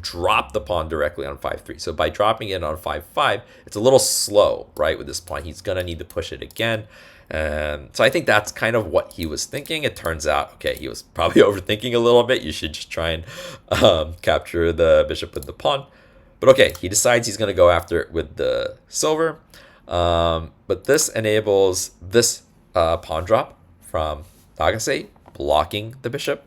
drop the pawn directly on 5-3. So by dropping it on 5-5, it's a little slow, right, with this pawn. He's going to need to push it again. And so I think that's kind of what he was thinking. It turns out, okay, he was probably overthinking a little bit. You should just try and capture the bishop with the pawn. But okay, he decides he's going to go after it with the silver. But this enables this pawn drop from Nagase, blocking the bishop.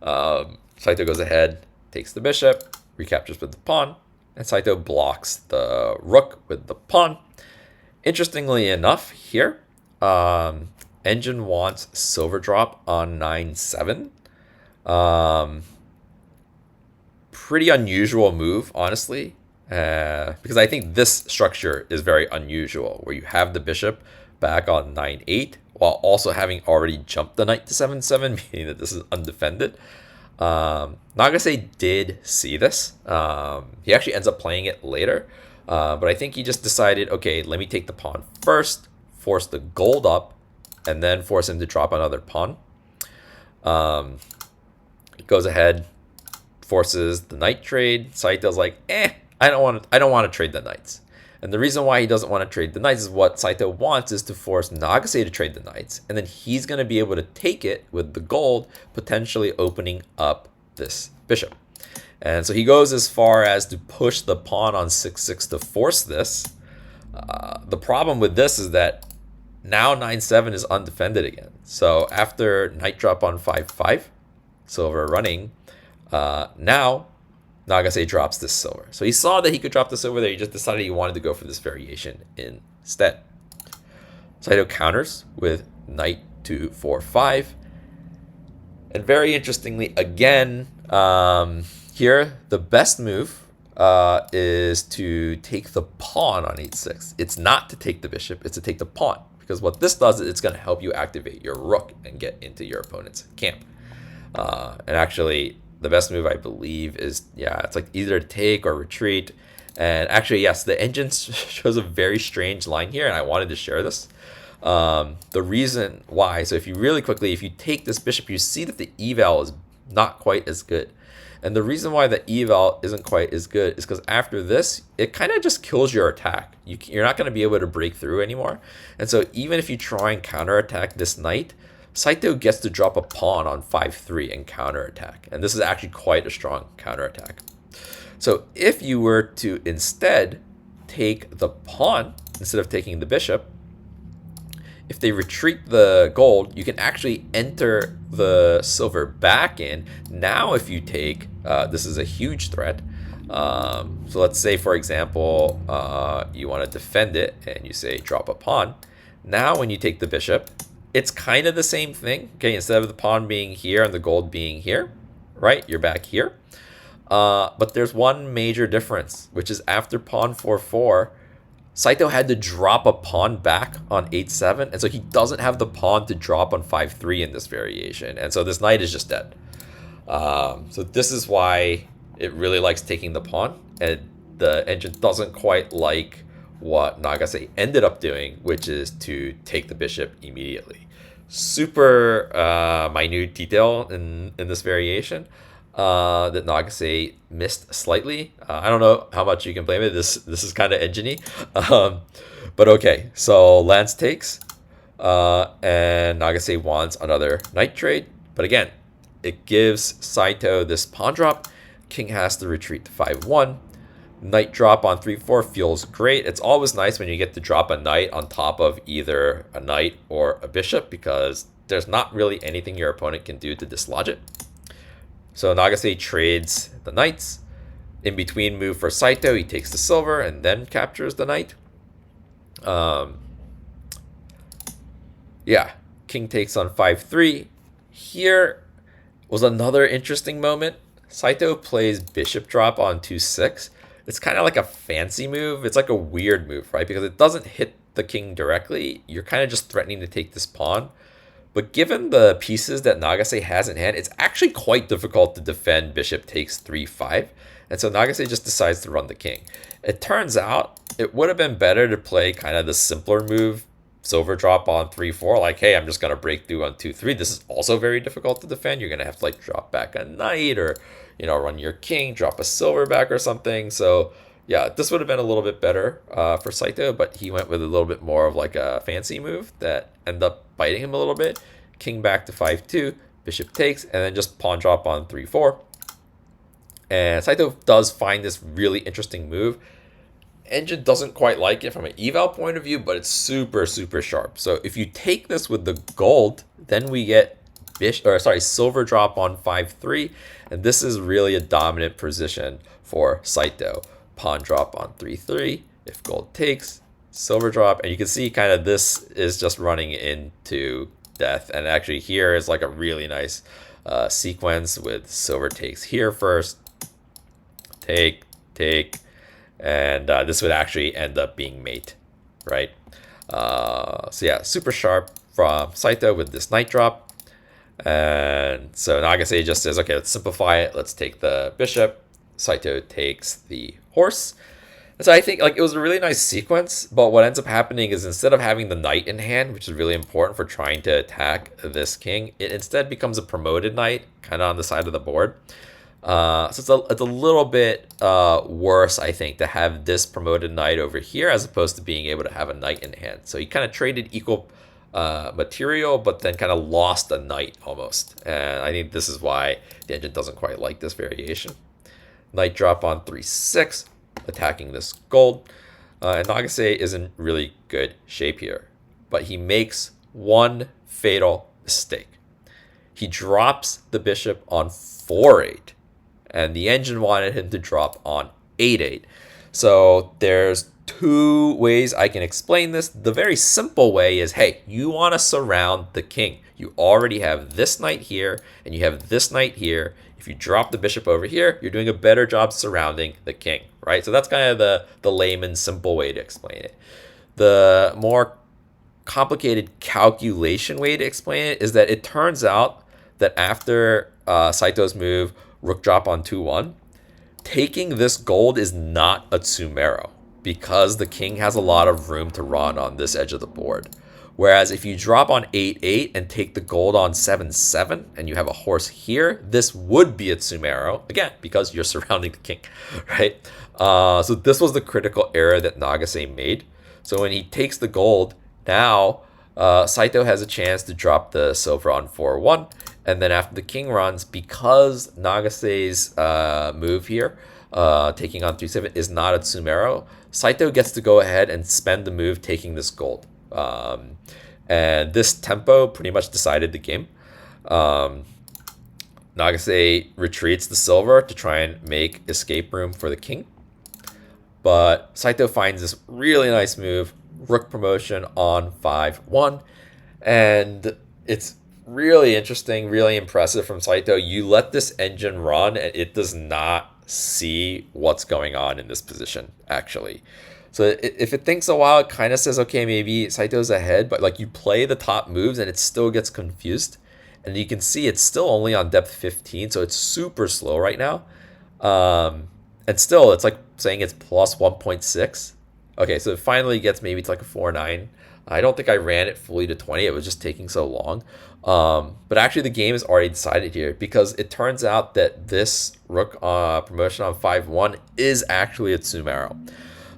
Saito goes ahead, takes the bishop, recaptures with the pawn, and Saito blocks the rook with the pawn. Interestingly enough, here, Engine wants silver drop on 9-7. Pretty unusual move, honestly. Because I think this structure is very unusual, where you have the bishop back on 9-8, while also having already jumped the knight to 7-7, meaning that this is undefended. Nagase did see this. He actually ends up playing it later, but I think he just decided, okay, let me take the pawn first, force the gold up, and then force him to drop another pawn. goes ahead, forces the knight trade. Saito's like, I don't want to trade the knights. And the reason why he doesn't want to trade the knights is what Saito wants is to force Nagase to trade the knights, and then he's going to be able to take it with the gold, potentially opening up this bishop. And so he goes as far as to push the pawn on 6-6 to force this. The problem with this is that now 9-7 is undefended again. So after knight drop on 5-5, silver running, now Nagase drops this silver. So he saw that he could drop the silver there. He just decided he wanted to go for this variation instead. Saito counters with knight to 4-5. And very interestingly, again, here the best move is to take the pawn on 8-6. It's not to take the bishop, it's to take the pawn. Because what this does is it's going to help you activate your rook and get into your opponent's camp. And actually, the best move, I believe, is, it's like either take or retreat. And actually, yes, the engine shows a very strange line here, and I wanted to share this. The reason why, so if you take this bishop, you see that the eval is not quite as good. And the reason why the eval isn't quite as good is because after this, it kind of just kills your attack. You're not going to be able to break through anymore. And so even if you try and counterattack this knight, Saito gets to drop a pawn on 5-3 and counterattack. And this is actually quite a strong counterattack. So if you were to instead take the pawn instead of taking the bishop, if they retreat the gold, you can actually enter the silver back in. Now if you take, this is a huge threat. So let's say, for example, you want to defend it and you say drop a pawn. Now when you take the bishop, it's kind of the same thing. Okay, instead of the pawn being here and the gold being here, right? You're back here. But there's one major difference, which is after pawn 4-4, Saito had to drop a pawn back on 8-7, and so he doesn't have the pawn to drop on 5-3 in this variation, and so this knight is just dead. So this is why it really likes taking the pawn, and the engine doesn't quite like what Nagase ended up doing, which is to take the bishop immediately. Super minute detail in this variation that Nagase missed slightly. I don't know how much you can blame it. This is kind of engine-y. But okay, so Lance takes, and Nagase wants another knight trade. But again, it gives Saito this pawn drop. King has to retreat to 5-1. Knight drop on 3-4 feels great. It's always nice when you get to drop a knight on top of either a knight or a bishop, because there's not really anything your opponent can do to dislodge it. So Nagase trades the knights. In between move for Saito, he takes the silver and then captures the knight. King takes on 5-3. Here was another interesting moment. Saito plays bishop drop on 2-6. It's kind of like a fancy move. It's like a weird move, right? Because it doesn't hit the king directly. You're kind of just threatening to take this pawn. But given the pieces that Nagase has in hand, it's actually quite difficult to defend bishop takes 3-5. And so Nagase just decides to run the king. It turns out it would have been better to play kind of the simpler move, silver drop on 3-4. Like, hey, I'm just going to break through on 2-3. This is also very difficult to defend. You're going to have to like drop back a knight or, run your king, drop a silver back or something. So yeah, this would have been a little bit better for Saito, but he went with a little bit more of like a fancy move that ended up biting him a little bit. King back to 5-2, bishop takes, and then just pawn drop on 3-4. And Saito does find this really interesting move. Engine doesn't quite like it from an eval point of view, but it's super, super sharp. So if you take this with the gold, then we get silver drop on 5-3, and this is really a dominant position for Saito. Pawn drop on 3-3. If gold takes, silver drop, and you can see kind of this is just running into death. And actually here is like a really nice sequence with silver takes here first, take, and this would actually end up being mate, right? So yeah, super sharp from Saito with this knight drop. And so Nagase just says, okay, let's simplify it. Let's take the bishop. Saito takes the horse. So I think like it was a really nice sequence, but what ends up happening is instead of having the knight in hand, which is really important for trying to attack this king, it instead becomes a promoted knight, kind of on the side of the board. So it's a little bit worse, I think, to have this promoted knight over here as opposed to being able to have a knight in hand. So he kind of traded equal material, but then kind of lost a knight almost. And I think this is why the engine doesn't quite like this variation. Knight drop on 3-6, attacking this gold. And Nagase is in really good shape here. But he makes one fatal mistake. He drops the bishop on 4-8. And the engine wanted him to drop on 8-8. So there's two ways I can explain this. The very simple way is, hey, you want to surround the king. You already have this knight here, and you have this knight here. If you drop the bishop over here, you're doing a better job surrounding the king, right? So that's kind of the layman's simple way to explain it. The more complicated calculation way to explain it is that it turns out that after Saito's move, rook drop on 2-1, taking this gold is not a tsumero because the king has a lot of room to run on this edge of the board. Whereas if you drop on 8-8 and take the gold on 7-7 and you have a horse here, this would be a tsumero, again, because you're surrounding the king, right? So this was the critical error that Nagase made. So when he takes the gold, now Saito has a chance to drop the silver on 4-1. And then after the king runs, because Nagase's move here, taking on 3-7, is not a tsumero, Saito gets to go ahead and spend the move taking this gold. And this tempo pretty much decided the game. Nagase retreats the silver to try and make escape room for the king. But Saito finds this really nice move, rook promotion on 5-1. And it's really interesting, really impressive from Saito. You let this engine run and it does not see what's going on in this position, actually. So if it thinks a while, it kind of says, okay, maybe Saito's ahead, but like you play the top moves and it still gets confused. And you can see it's still only on depth 15, so it's super slow right now. And still, it's like saying it's plus 1.6. Okay, so it finally gets maybe to like a 4-9. I don't think I ran it fully to 20. It was just taking so long. But actually, the game is already decided here because it turns out that this rook promotion on 5-1 is actually a tsumero.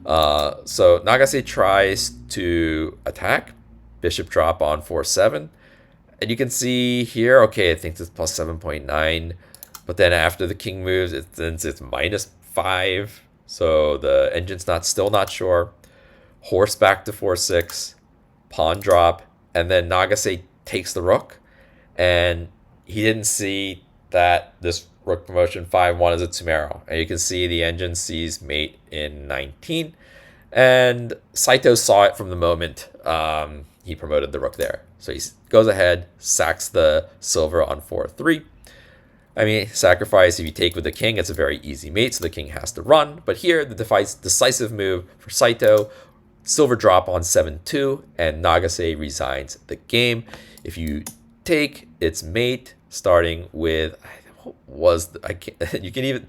So Nagase tries to attack, bishop drop on 4-7. And you can see here, okay, it thinks it's plus 7.9. But then after the king moves, it's minus 5. So the engine's still not sure. Horse back to 4-6. Pawn drop. And then Nagase takes the rook. And he didn't see that this rook promotion 5-1 is a tsumero. And you can see the engine sees mate in 19. And Saito saw it from the moment he promoted the rook there. So he goes ahead, sacks the silver on 4-3. I mean, sacrifice, if you take with the king, it's a very easy mate, so the king has to run. But here, the decisive move for Saito, silver drop on 7-2, and Nagase resigns the game. If you take its mate, starting with, you can even,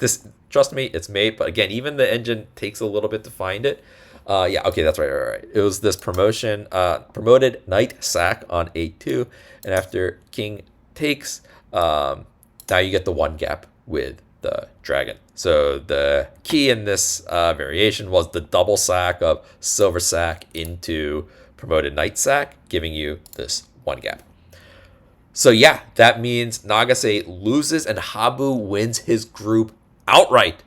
trust me, it's mate, but again, even the engine takes a little bit to find it. Yeah, okay, that's right. It was this promoted knight sack on 8-2, and after king takes, now you get the one gap with the dragon. So the key in this variation was the double sack of silver sack into promoted knight sack, giving you this one gap. So yeah, that means Nagase loses and Habu wins his group outright.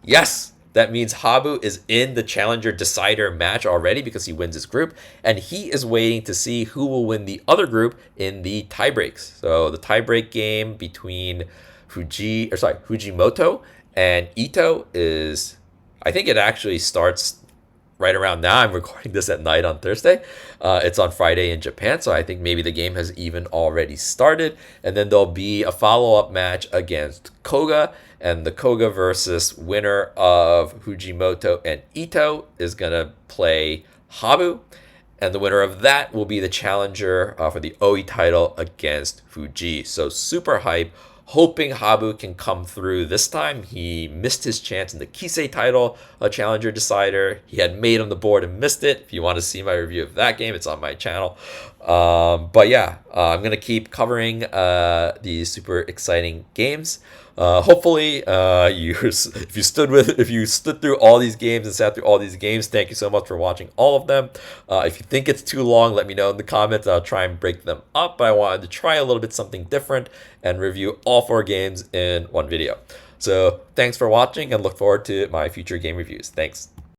Yes, that means Habu is in the Challenger Decider match already because he wins his group, and he is waiting to see who will win the other group in the tiebreaks. So the tiebreak game between Fujimoto and Ito is, I think it actually starts right around now. I'm recording this at night on Thursday. It's on Friday in Japan, so I think maybe the game has even already started. And then there'll be a follow-up match against Koga, and the Koga versus winner of Fujimoto and Ito is going to play Habu. And the winner of that will be the challenger for the OE title against Fujii. So super hype. hoping Habu can come through this time. He missed his chance in the Kisei title, a Challenger Decider. He had made on the board and missed it. If you want to see my review of that game, it's on my channel. But yeah, I'm going to keep covering these super exciting games. Hopefully, if you stood through all these games and sat through all these games, thank you so much for watching all of them. If you think it's too long, let me know in the comments. I'll try and break them up. I wanted to try a little bit something different and review all 4 games in one video. So thanks for watching and look forward to my future game reviews. Thanks.